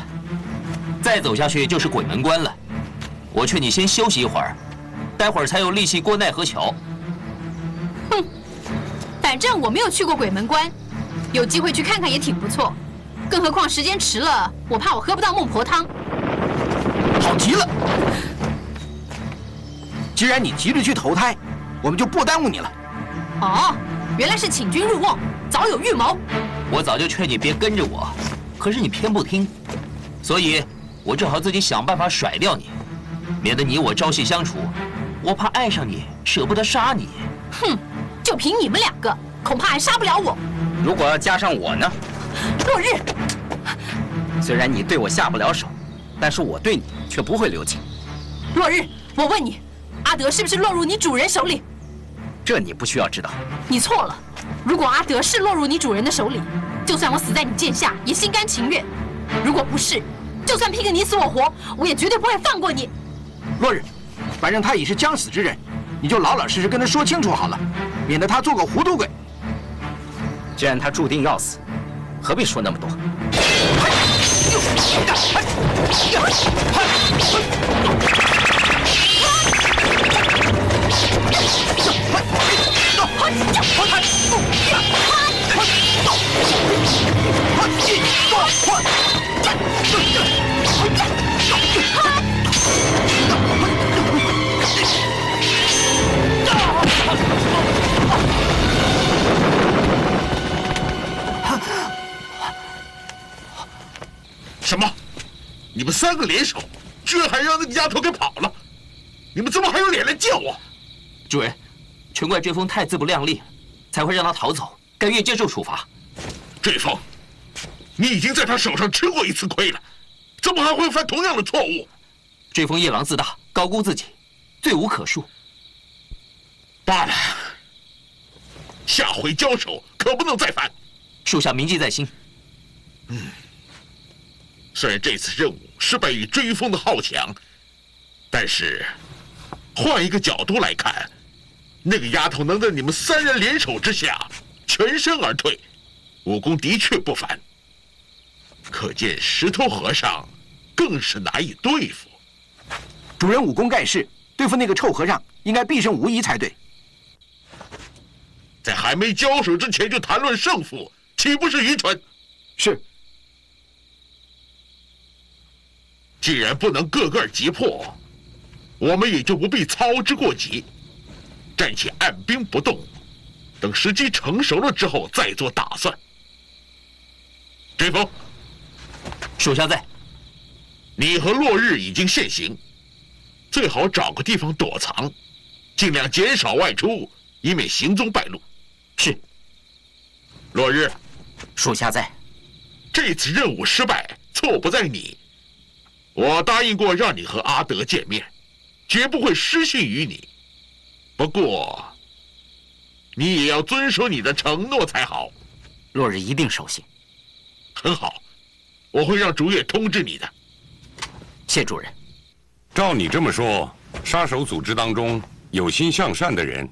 再走下去就是鬼门关了。我劝你先休息一会儿，待会儿才有力气过奈何桥。哼，反正我没有去过鬼门关，有机会去看看也挺不错。更何况时间迟了，我怕我喝不到孟婆汤。好极了！既然你急着去投胎，我们就不耽误你了。哦，原来是请君入瓮，早有预谋。我早就劝你别跟着我，可是你偏不听，所以我只好自己想办法甩掉你，免得你我朝夕相处，我怕爱上你，舍不得杀你。哼，就凭你们2个，恐怕还杀不了我。如果要加上我呢？落日，虽然你对我下不了手，但是我对你却不会留情。落日，我问你，阿德是不是落入你主人手里？这你不需要知道。你错了，如果阿德是落入你主人的手里，就算我死在你剑下，也心甘情愿；如果不是，就算拼个你死我活，我也绝对不会放过你。落日，反正他已是将死之人，你就老老实实跟他说清楚好了，免得他做个糊涂鬼。既然他注定要死，何必说那么多？什么？你们3个联手，居然还让那个丫头给跑了！你们怎么还有脸来见我？主人，全怪追风太自不量力，才会让他逃走，甘愿接受处罚。追风，你已经在他手上吃过1次亏了，怎么还会犯同样的错误？追风夜郎自大，高估自己，罪无可恕。罢了，下回交手可不能再犯。属下铭记在心。虽然这次任务失败于追风的好强，但是换一个角度来看，那个丫头能在你们3人联手之下全身而退，武功的确不凡。可见石头和尚更是难以对付。主人武功盖世，对付那个臭和尚应该必胜无疑才对。在还没交手之前就谈论胜负，岂不是愚蠢？是。既然不能个个击破，我们也就不必操之过急，暂且按兵不动，等时机成熟了之后再做打算。追风，属下在。你和落日已经现形，最好找个地方躲藏，尽量减少外出，以免行踪败露。是。落日，属下在。这次任务失败，错不在你。我答应过让你和阿德见面，绝不会失信于你。不过，你也要遵守你的承诺才好。落日一定守信。很好，我会让竹叶通知你的。谢主人。照你这么说，杀手组织当中有心向善的人，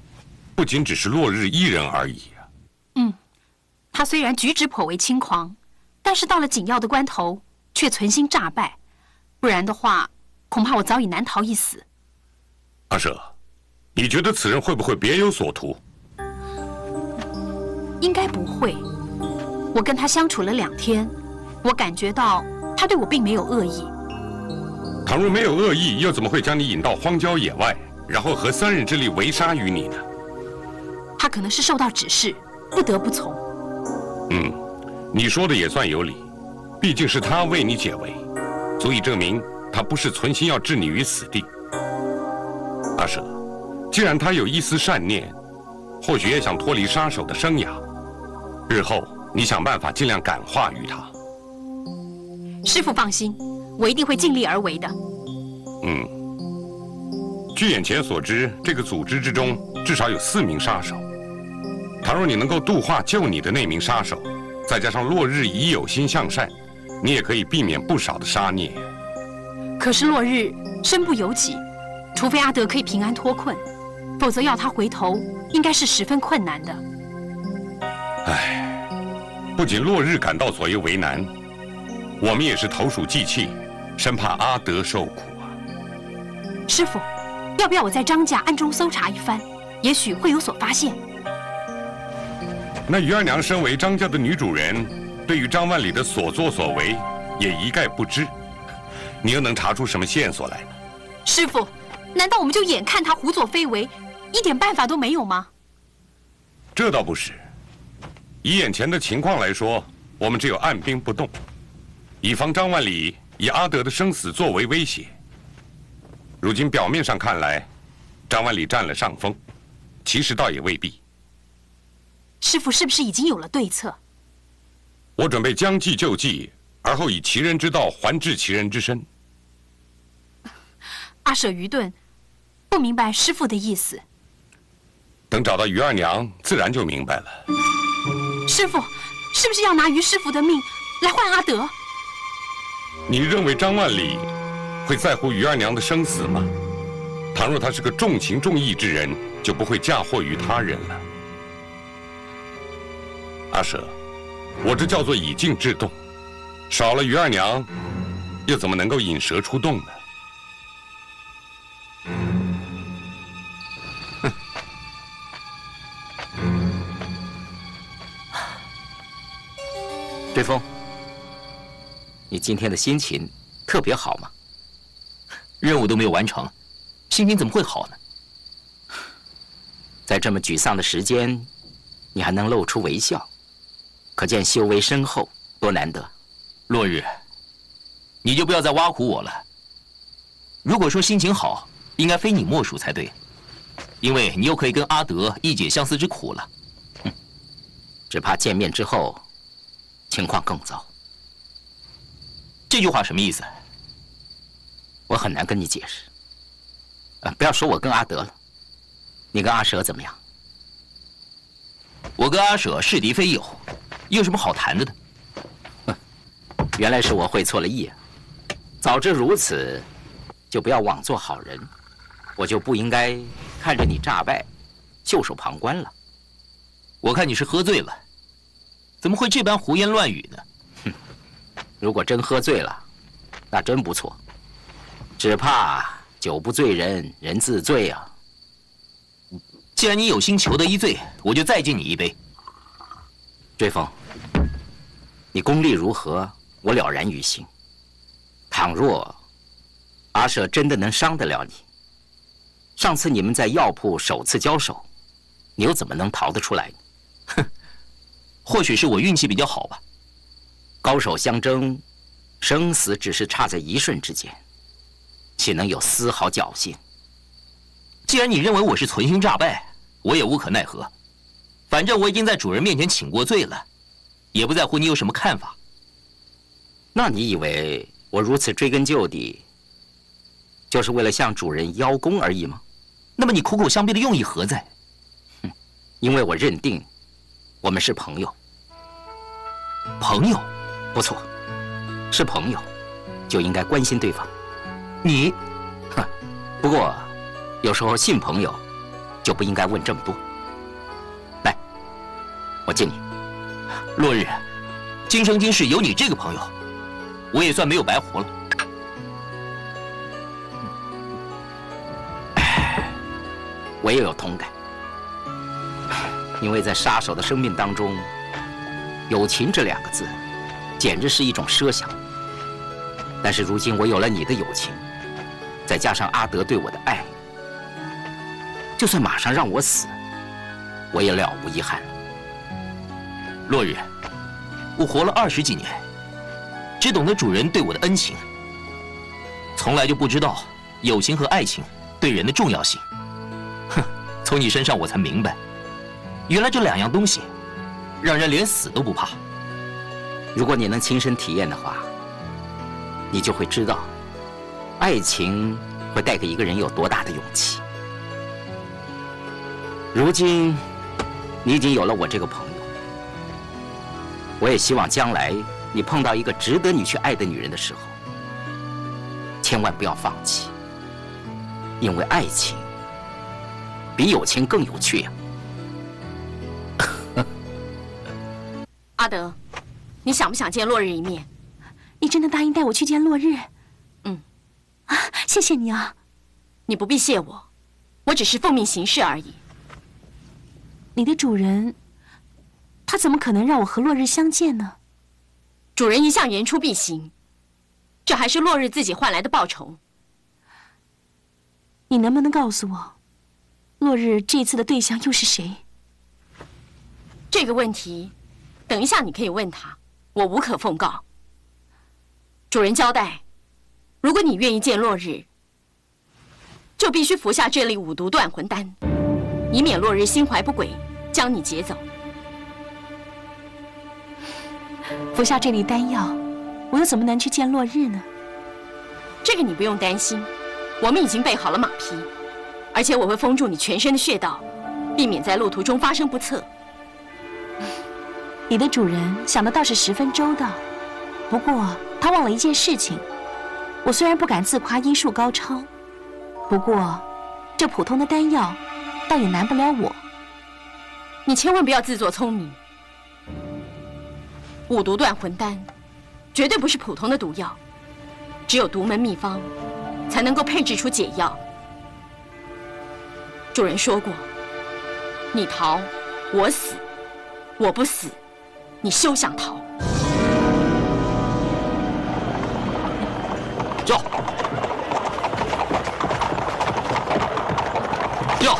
不仅只是落日一人而已啊。他虽然举止颇为轻狂，但是到了紧要的关头，却存心诈败。不然的话，恐怕我早已难逃一死。阿舍，你觉得此人会不会别有所图？应该不会。我跟他相处了2天，我感觉到他对我并没有恶意。倘若没有恶意，又怎么会将你引到荒郊野外，然后合3人之力围杀于你呢？他可能是受到指示，不得不从。你说的也算有理，毕竟是他为你解围，足以证明他不是存心要置你于死地。阿舍，既然他有一丝善念，或许也想脱离杀手的生涯，日后你想办法尽量感化于他。师父放心，我一定会尽力而为的。据眼前所知，这个组织之中至少有4名杀手。倘若你能够度化救你的那名杀手，再加上落日已有心向善，你也可以避免不少的杀孽。可是落日身不由己，除非阿德可以平安脱困，否则要他回头，应该是十分困难的。唉，不仅落日感到左右为难，我们也是投鼠忌器，生怕阿德受苦啊。师父，要不要我在张家暗中搜查一番？也许会有所发现。那于二娘身为张家的女主人，对于张万里的所作所为也一概不知，你又能查出什么线索来呢？师父，难道我们就眼看他胡作非为，一点办法都没有吗？这倒不是，以眼前的情况来说，我们只有按兵不动，以防张万里以阿德的生死作为威胁。如今表面上看来，张万里占了上风，其实倒也未必。师父是不是已经有了对策？我准备将计就计，而后以其人之道还治其人之身。阿舍愚钝，不明白师父的意思。等找到于二娘，自然就明白了。师父，是不是要拿于师父的命来换阿德？你认为张万里会在乎于二娘的生死吗？倘若他是个重情重义之人，就不会嫁祸于他人了。阿舍，我这叫做以静制动，少了于二娘，又怎么能够引蛇出洞呢？追风，你今天的心情特别好吗？任务都没有完成，心情怎么会好呢？在这么沮丧的时间，你还能露出微笑，可见修为深厚，多难得。落日，你就不要再挖苦我了。如果说心情好，应该非你莫属才对，因为你又可以跟阿德一解相思之苦了。只怕见面之后，情况更糟。这句话什么意思？我很难跟你解释。不要说我跟阿德了，你跟阿舍怎么样？我跟阿舍是敌非友，有什么好谈的呢？原来是我会错了意啊！早知如此，就不要枉做好人，我就不应该看着你诈败，袖手旁观了。我看你是喝醉了，怎么会这般胡言乱语呢？哼，如果真喝醉了，那真不错，只怕酒不醉人人自醉啊。既然你有心求得一醉，我就再敬你一杯。追风，你功力如何，我了然于心。倘若阿舍真的能伤得了你，上次你们在药铺首次交手，你又怎么能逃得出来呢？哼，或许是我运气比较好吧。高手相争，生死只是差在一瞬之间，岂能有丝毫侥幸？既然你认为我是存心诈败，我也无可奈何。反正我已经在主人面前请过罪了，也不在乎你有什么看法。那你以为我如此追根究底，就是为了向主人邀功而已吗？那么你苦口相逼的用意何在？因为我认定我们是朋友。朋友？不错，是朋友，就应该关心对方。你，不过有时候信朋友，就不应该问这么多。来，我敬你。落日，今生今世有你这个朋友，我也算没有白活了。我也有同感，因为在杀手的生命当中，友情这2个字，简直是一种奢想。但是如今我有了你的友情，再加上阿德对我的爱，就算马上让我死，我也了无遗憾了。落日，我活了20几年，只懂得主人对我的恩情，从来就不知道友情和爱情对人的重要性。哼，从你身上我才明白，原来这2样东西，让人连死都不怕。如果你能亲身体验的话，你就会知道，爱情会带给一个人有多大的勇气。如今，你已经有了我这个朋友，我也希望将来你碰到一个值得你去爱的女人的时候，千万不要放弃，因为爱情比友情更有趣呀。阿德，你想不想见落日一面？你真的答应带我去见落日？啊，谢谢你啊！你不必谢我，我只是奉命行事而已。你的主人，他怎么可能让我和落日相见呢？主人一向言出必行，这还是落日自己换来的报酬。你能不能告诉我，落日这次的对象又是谁？这个问题，等一下你可以问他，我无可奉告。主人交代，如果你愿意见落日，就必须服下这粒5毒断魂丹，以免落日心怀不轨，将你劫走。服下这粒丹药，我又怎么能去见落日呢？这个你不用担心，我们已经备好了马匹，而且我会封住你全身的穴道，避免在路途中发生不测。你的主人想的倒是十分周到，不过他忘了一件事情。我虽然不敢自夸医术高超，不过这普通的丹药倒也难不了我。你千万不要自作聪明。5毒断魂丹绝对不是普通的毒药，只有独门秘方才能够配制出解药。主人说过，你逃我死，我不死你休想逃。叫！叫！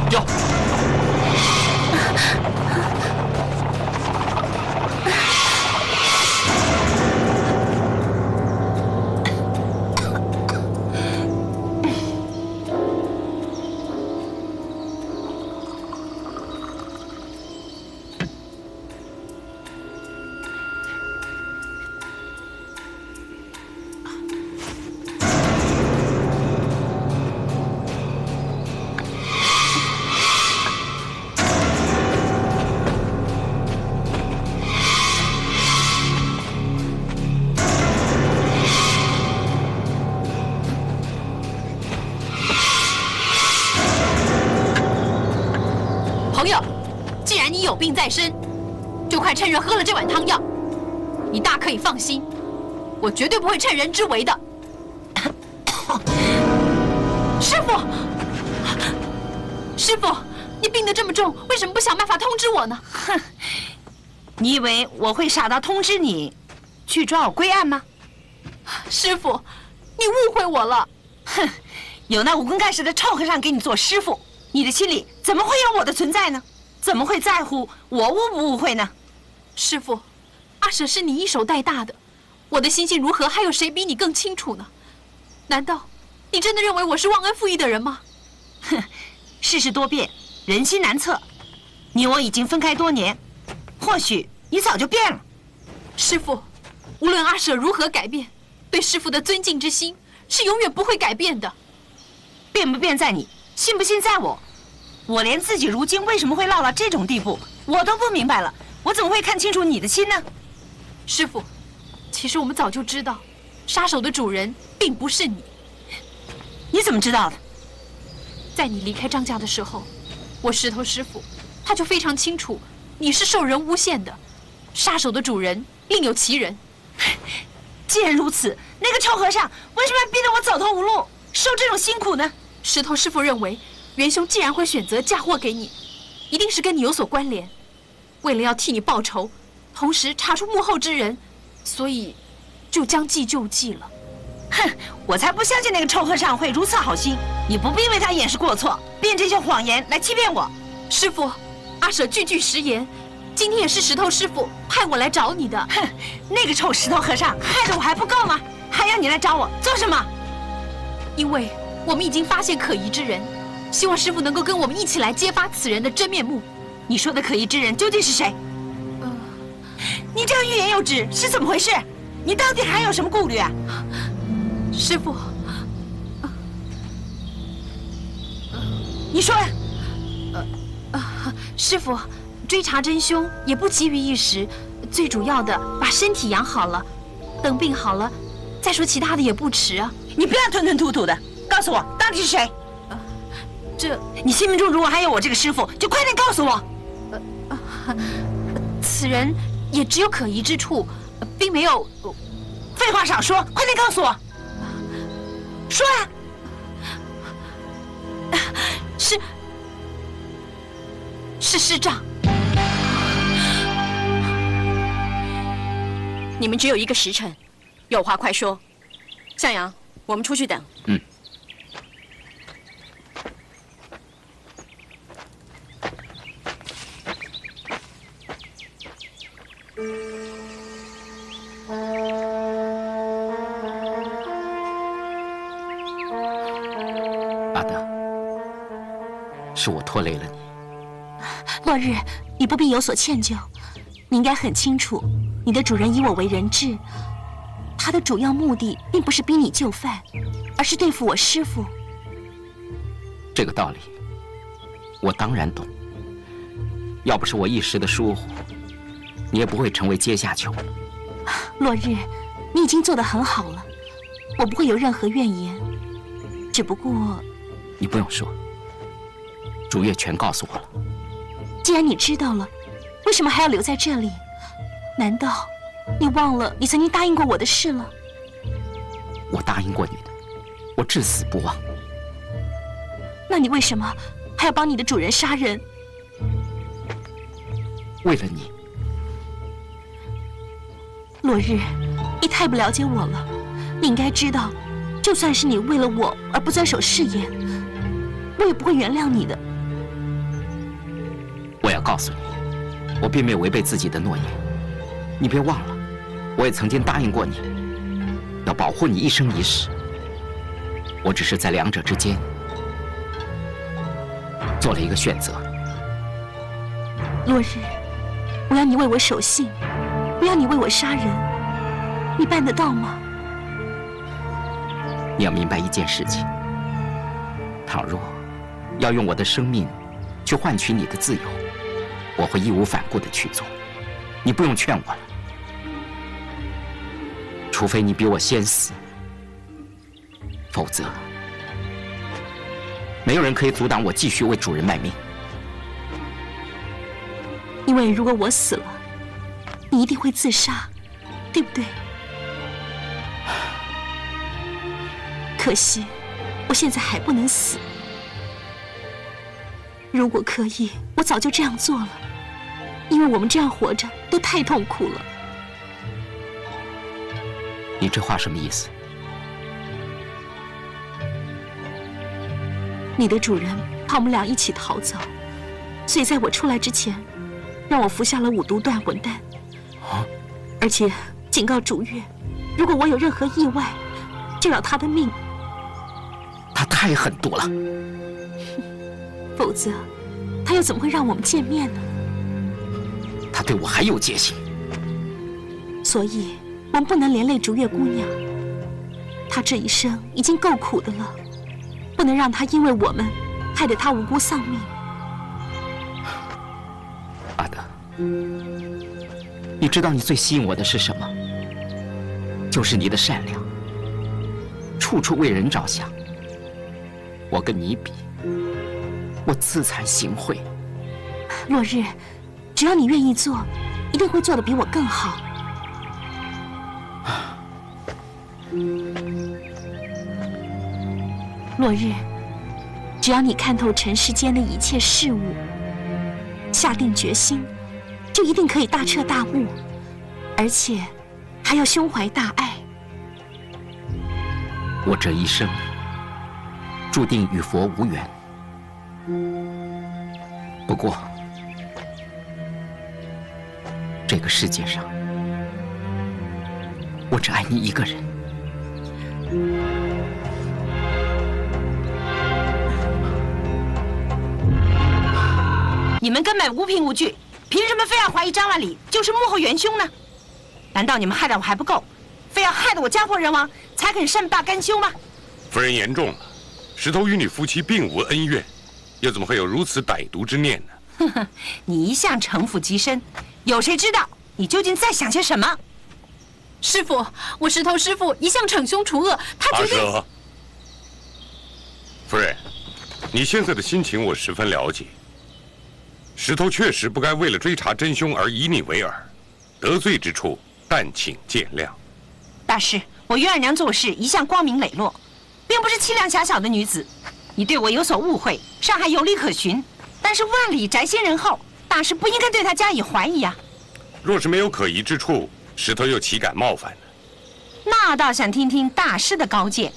叫！有病在身，就快趁热喝了这碗汤药。你大可以放心，我绝对不会趁人之危的。师傅，师傅，你病得这么重，为什么不想办法通知我呢？哼，你以为我会傻到通知你去抓我归案吗？师傅，你误会我了。哼，有那无功干事的臭和尚给你做师傅，你的心里怎么会有我的存在呢？怎么会在乎我误不误会呢？师傅，阿舍是你一手带大的，我的心性如何，还有谁比你更清楚呢？难道你真的认为我是忘恩负义的人吗？哼，世事多变，人心难测。你我已经分开多年，或许你早就变了。师傅，无论阿舍如何改变，对师傅的尊敬之心是永远不会改变的。变不变在你，信不信在我。我连自己如今为什么会落到这种地步，我都不明白了。我怎么会看清楚你的心呢？师傅，其实我们早就知道，杀手的主人并不是你。你怎么知道的？在你离开张家的时候，我石头师傅他就非常清楚你是受人诬陷的，杀手的主人另有其人。既然如此，那个臭和尚为什么要逼得我走投无路，受这种辛苦呢？石头师傅认为，元凶既然会选择嫁祸给你，一定是跟你有所关联。为了要替你报仇，同时查出幕后之人，所以就将计就计了。哼，我才不相信那个臭和尚会如此好心。你不必为他掩饰过错，编这些谎言来欺骗我。师傅，阿舍句句实言，今天也是石头师傅派我来找你的。哼，那个臭石头和尚害得我还不够吗？还要你来找我做什么？因为我们已经发现可疑之人，希望师傅能够跟我们一起来揭发此人的真面目。你说的可疑之人究竟是谁？你这样欲言又止是怎么回事？你到底还有什么顾虑啊？师傅，你说呀。师傅，追查真凶也不急于一时，最主要的把身体养好了，等病好了再说其他的也不迟啊。你不要吞吞吐吐的，告诉我到底是谁？你心目中如果还有我这个师傅，就快点告诉我。此人也只有可疑之处，并没有。废话少说，快点告诉我。说啊！是师长。你们只有1个时辰，有话快说。向阳，我们出去等。嗯。阿德，是我拖累了你。落日，你不必有所歉疚。你应该很清楚，你的主人以我为人质，他的主要目的并不是逼你就范，而是对付我师父。这个道理，我当然懂。要不是我一时的疏忽，你也不会成为阶下囚。落日，你已经做得很好了，我不会有任何怨言。只不过，你不用说，主页全告诉我了。既然你知道了，为什么还要留在这里？难道你忘了你曾经答应过我的事了？我答应过你的，我至死不忘。那你为什么还要帮你的主人杀人？为了你。落日，你太不了解我了。你应该知道，就算是你为了我而不遵守誓言，我也不会原谅你的。我要告诉你，我并没有违背自己的诺言。你别忘了，我也曾经答应过你，要保护你一生一世。我只是在两者之间做了一个选择。落日，我要你为我守信，不要你为我杀人，你办得到吗？你要明白一件事情：倘若要用我的生命去换取你的自由，我会义无反顾地去做。你不用劝我了，除非你比我先死，否则没有人可以阻挡我继续为主人卖命。因为如果我死了，你一定会自杀，对不对？可惜，我现在还不能死。如果可以，我早就这样做了，因为我们这样活着都太痛苦了。你这话什么意思？你的主人怕我们俩一起逃走，所以在我出来之前，让我服下了5毒断魂丹，而且警告竹月，如果我有任何意外，就要他的命。他太狠毒了，否则他又怎么会让我们见面呢？他对我还有戒心，所以我们不能连累竹月姑娘。她这一生已经够苦的了，不能让她因为我们害得她无辜丧命。阿德，你知道你最吸引我的是什么？就是你的善良，处处为人着想。我跟你比，我自惭形秽。落日，只要你愿意做，一定会做得比我更好。落日，只要你看透尘世间的一切事物，下定决心，就一定可以大彻大悟，而且还要胸怀大爱。我这一生注定与佛无缘，不过这个世界上，我只爱你一个人。你们根本无凭无据，凭什么非要怀疑张万里就是幕后元凶呢？难道你们害得我还不够，非要害得我家破人亡，才肯善罢甘休吗？夫人言重了，石头与你夫妻并无恩怨，又怎么会有如此歹毒之念呢？哼哼，你一向城府极深，有谁知道你究竟在想些什么？师傅，我石头师傅一向惩凶除恶，他绝对……阿舍，夫人，你现在的心情我十分了解。石头确实不该为了追查真凶而以你为饵，得罪之处但请见谅。大师，我于二娘做事一向光明磊落，并不是气量狭小的女子。你对我有所误会，尚还有理可循。但是万里宅心仁厚，大师不应该对他加以怀疑啊。若是没有可疑之处，石头又岂敢冒犯呢？那倒想听听大师的高见。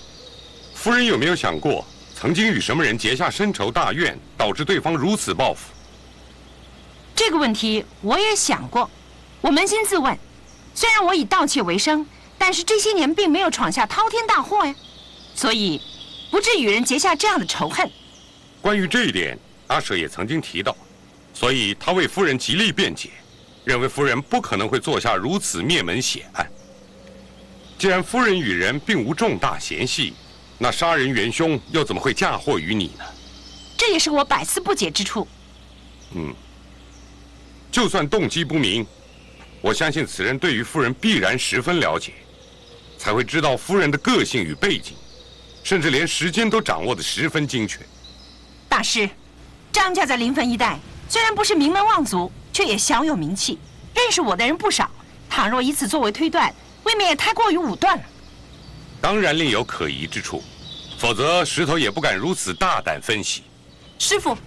夫人有没有想过，曾经与什么人结下深仇大怨，导致对方如此报复？这个问题我也想过，我扪心自问，虽然我以盗窃为生，但是这些年并没有闯下滔天大祸呀，所以不至与人结下这样的仇恨。关于这一点，阿舍也曾经提到，所以他为夫人极力辩解，认为夫人不可能会做下如此灭门血案。既然夫人与人并无重大嫌隙，那杀人元凶又怎么会嫁祸于你呢？这也是我百思不解之处。就算动机不明，我相信此人对于夫人必然十分了解，才会知道夫人的个性与背景，甚至连时间都掌握得十分精确。大师，张家在临汾一带虽然不是名门望族，却也小有名气，认识我的人不少。倘若以此作为推断，未免也太过于武断了。当然另有可疑之处，否则石头也不敢如此大胆分析。师傅，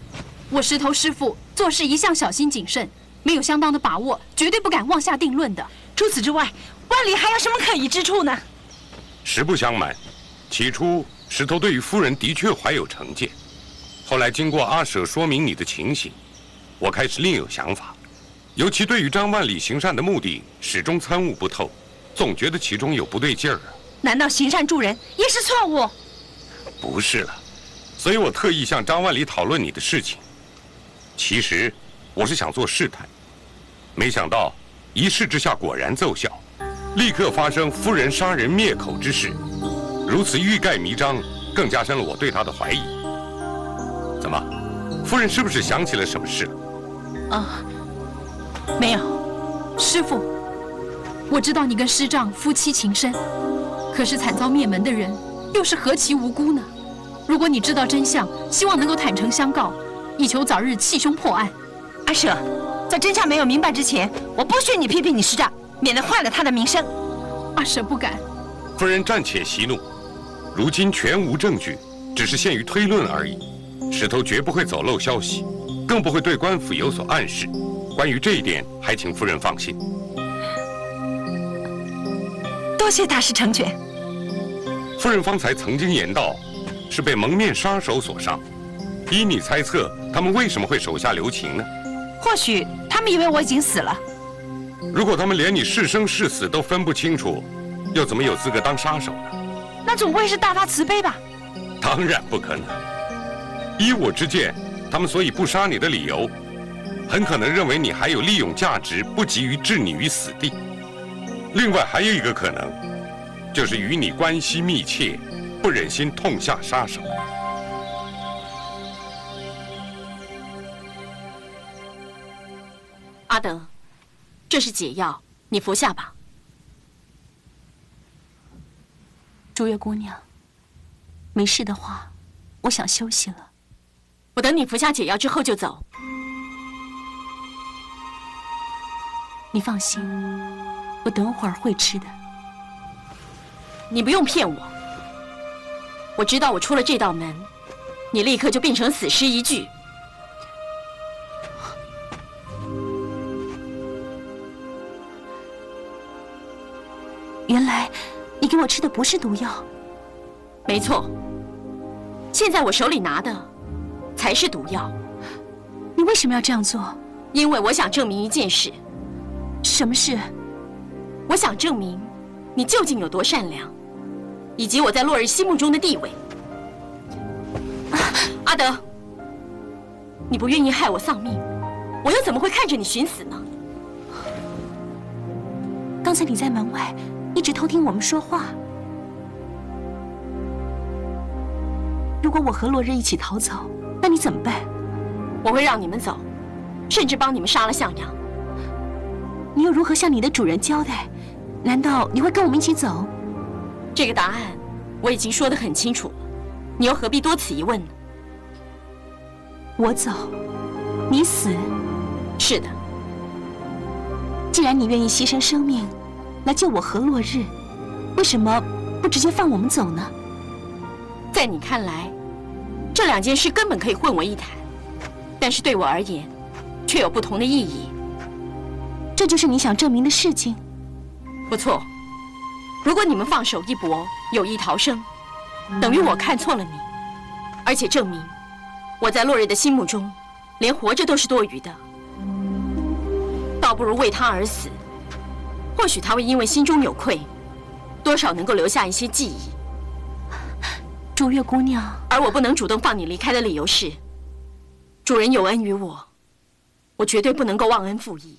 我石头师傅做事一向小心谨慎，没有相当的把握，绝对不敢妄下定论的。除此之外，万里还有什么可疑之处呢？实不相瞒，起初石头对于夫人的确怀有成见，后来经过阿舍说明你的情形，我开始另有想法。尤其对于张万里行善的目的始终参悟不透，总觉得其中有不对劲儿啊。难道行善助人也是错误？不是了，所以我特意向张万里讨论你的事情。其实我是想做试探，没想到一试之下果然奏效，立刻发生夫人杀人灭口之事，如此欲盖弥彰，更加深了我对她的怀疑。怎么，夫人是不是想起了什么事了？没有。师傅，我知道你跟师丈夫妻情深，可是惨遭灭门的人又是何其无辜呢？如果你知道真相，希望能够坦诚相告，以求早日弃凶破案。阿舍，在真相没有明白之前，我不许你批评你师长，免得坏了他的名声。阿婶不敢。夫人暂且息怒，如今全无证据，只是限于推论而已。石头绝不会走漏消息，更不会对官府有所暗示。关于这一点，还请夫人放心。多谢大师成全。夫人方才曾经言道，是被蒙面杀手所杀。依你猜测，他们为什么会手下留情呢？或许他们以为我已经死了。如果他们连你是生是死都分不清楚，又怎么有资格当杀手呢？那总不会是大发慈悲吧？当然不可能。依我之见，他们所以不杀你的理由，很可能认为你还有利用价值，不急于置你于死地。另外还有一个可能，就是与你关系密切，不忍心痛下杀手。阿德，这是解药，你服下吧。竹月姑娘，没事的话，我想休息了。我等你服下解药之后就走。你放心，我等会儿会吃的。你不用骗我，我知道我出了这道门，你立刻就变成死尸一具。原来你给我吃的不是毒药。没错，现在我手里拿的才是毒药。你为什么要这样做？因为我想证明一件事。什么事？我想证明你究竟有多善良，以及我在落日心目中的地位。阿德，你不愿意害我丧命，我又怎么会看着你寻死呢？刚才你在门外一直偷听我们说话。如果我和落日一起逃走，那你怎么办？我会让你们走，甚至帮你们杀了向阳。你又如何向你的主人交代？难道你会跟我们一起走？这个答案我已经说得很清楚了，你又何必多此一问呢？我走，你死。是的。既然你愿意牺牲生命来救我和落日，为什么不直接放我们走呢？在你看来，这两件事根本可以混为一谈，但是对我而言，却有不同的意义。这就是你想证明的事情？不错。如果你们放手一搏，有意逃生，等于我看错了你，而且证明我在落日的心目中，连活着都是多余的。倒不如为他而死，或许他会因为心中有愧，多少能够留下一些记忆。竹月姑娘，而我不能主动放你离开的理由是，主人有恩于我，我绝对不能够忘恩负义，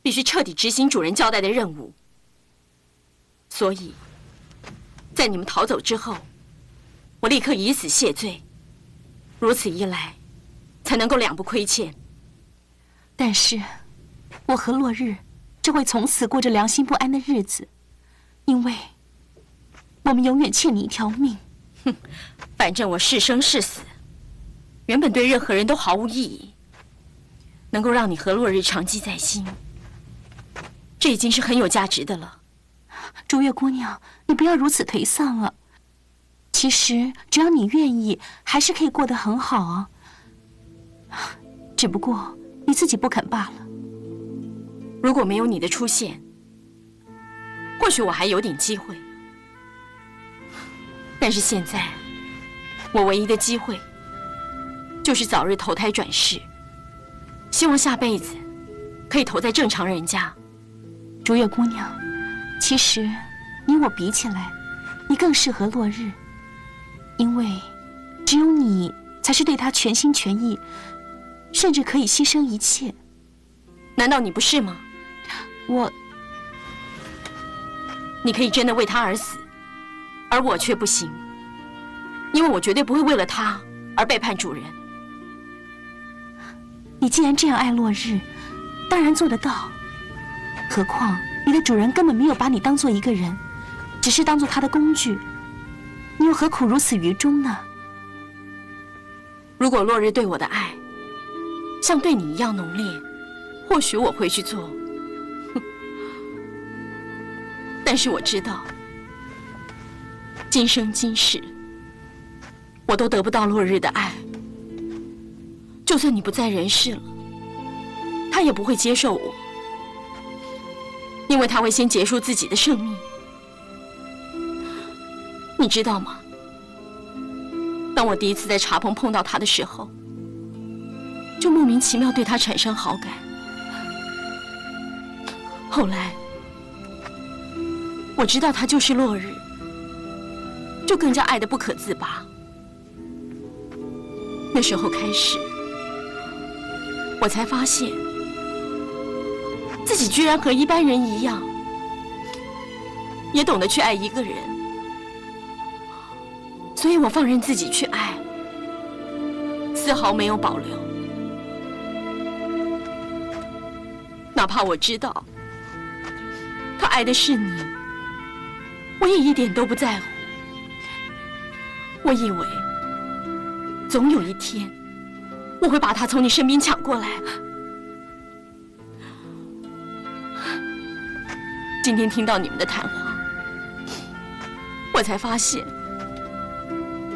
必须彻底执行主人交代的任务。所以，在你们逃走之后，我立刻以死谢罪。如此一来，才能够两不亏欠。但是，我和落日就会从此过着良心不安的日子，因为我们永远欠你一条命。哼，反正我是生是死，原本对任何人都毫无意义。能够让你和落日长记在心，这已经是很有价值的了。竹月姑娘，你不要如此颓丧了。其实只要你愿意，还是可以过得很好啊。只不过你自己不肯罢了。如果没有你的出现，或许我还有点机会。但是现在，我唯一的机会就是早日投胎转世，希望下辈子可以投在正常人家。竹月姑娘，其实你我比起来，你更适合落日，因为只有你才是对他全心全意，甚至可以牺牲一切。难道你不是吗？你可以真的为他而死，而我却不行，因为我绝对不会为了他而背叛主人。你既然这样爱落日，当然做得到。何况你的主人根本没有把你当做一个人，只是当做他的工具，你又何苦如此愚忠呢？如果落日对我的爱像对你一样浓烈，或许我会去做，但是我知道，今生今世，我都得不到落日的爱。就算你不在人世了，他也不会接受我，因为他会先结束自己的生命。你知道吗？当我第一次在茶棚碰到他的时候，就莫名其妙对他产生好感。后来，我知道他就是落日，就更加爱得不可自拔。那时候开始，我才发现自己居然和一般人一样，也懂得去爱一个人。所以我放任自己去爱，丝毫没有保留。哪怕我知道他爱的是你，我也一点都不在乎。我以为总有一天我会把他从你身边抢过来。今天听到你们的谈话，我才发现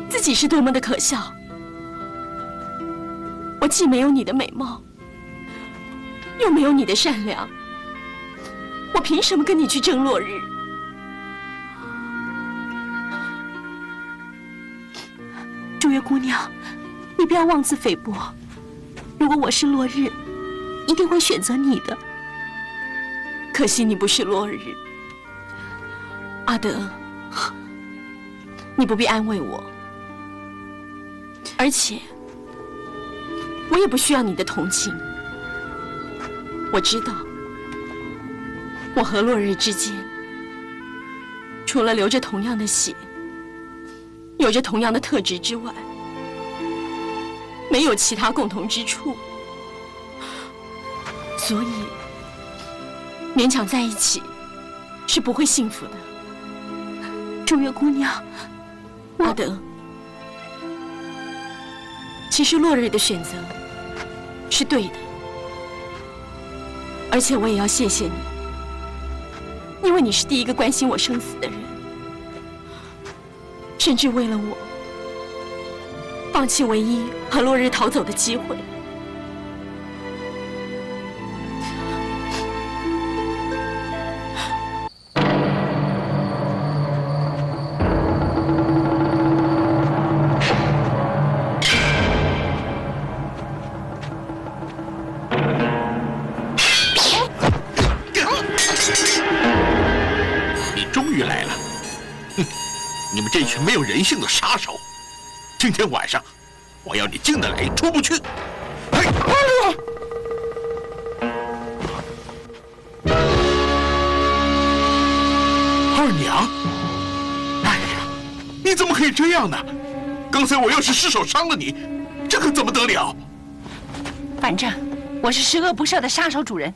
自己是多么的可笑。我既没有你的美貌，又没有你的善良，我凭什么跟你去争落日？祝月姑娘，你不要妄自菲薄。如果我是落日，一定会选择你的。可惜你不是落日，阿德，你不必安慰我，而且我也不需要你的同情。我知道，我和落日之间，除了流着同样的血，有着同样的特质之外，没有其他共同之处，所以勉强在一起是不会幸福的。祝月姑娘，阿德，其实落日的选择是对的，而且我也要谢谢你，因为你是第一个关心我生死的人，甚至为了我放弃唯一和落日逃走的机会。你们这群没有人性的杀手！今天晚上，我要你进得来，出不去。嘿，二娘，哎呀，你怎么可以这样呢？刚才我要是失手伤了你，这可怎么得了？反正我是十恶不赦的杀手主人，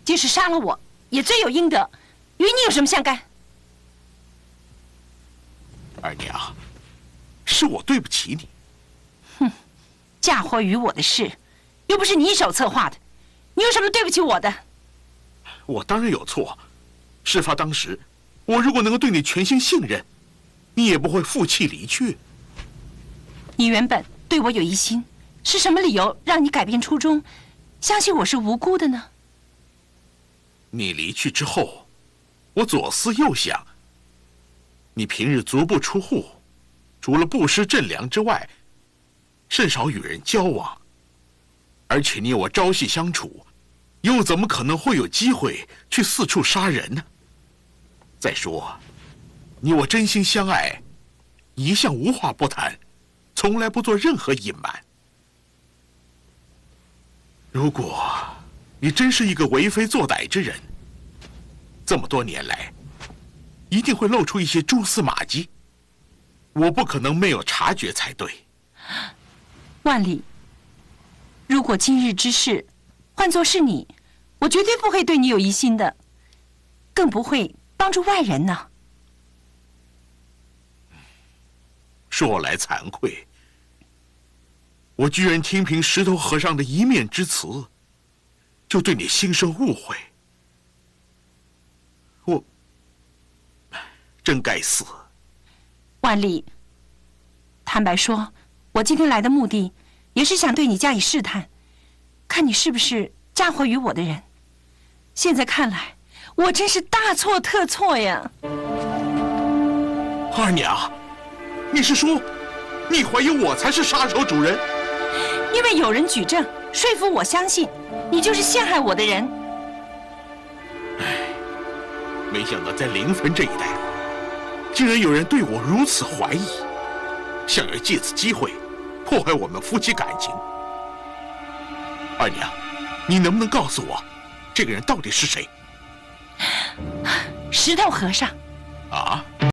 即使杀了我，也罪有应得，与你有什么相干？二娘，是我对不起你。哼，嫁祸于我的事，又不是你一手策划的，你有什么对不起我的？我当然有错。事发当时，我如果能够对你全心信任，你也不会负气离去。你原本对我有疑心，是什么理由让你改变初衷，相信我是无辜的呢？你离去之后，我左思右想。你平日足不出户，除了布施赈粮之外，甚少与人交往。而且你我朝夕相处，又怎么可能会有机会去四处杀人呢？再说，你我真心相爱，一向无话不谈，从来不做任何隐瞒。如果你真是一个为非作歹之人，这么多年来，一定会露出一些蛛丝马迹，我不可能没有察觉才对。万里，如果今日之事换作是你，我绝对不会对你有疑心的，更不会帮助外人呢。说来惭愧，我居然听凭石头和尚的一面之词，就对你心生误会，我真该死。万历，坦白说，我今天来的目的，也是想对你加以试探，看你是不是嫁祸于我的人。现在看来，我真是大错特错呀！二娘，你是说，你怀疑我才是杀手主人？因为有人举证说服我相信，你就是陷害我的人。没想到在临汾这一带，竟然有人对我如此怀疑，想要借此机会破坏我们夫妻感情。二娘，你能不能告诉我，这个人到底是谁？石头和尚。啊？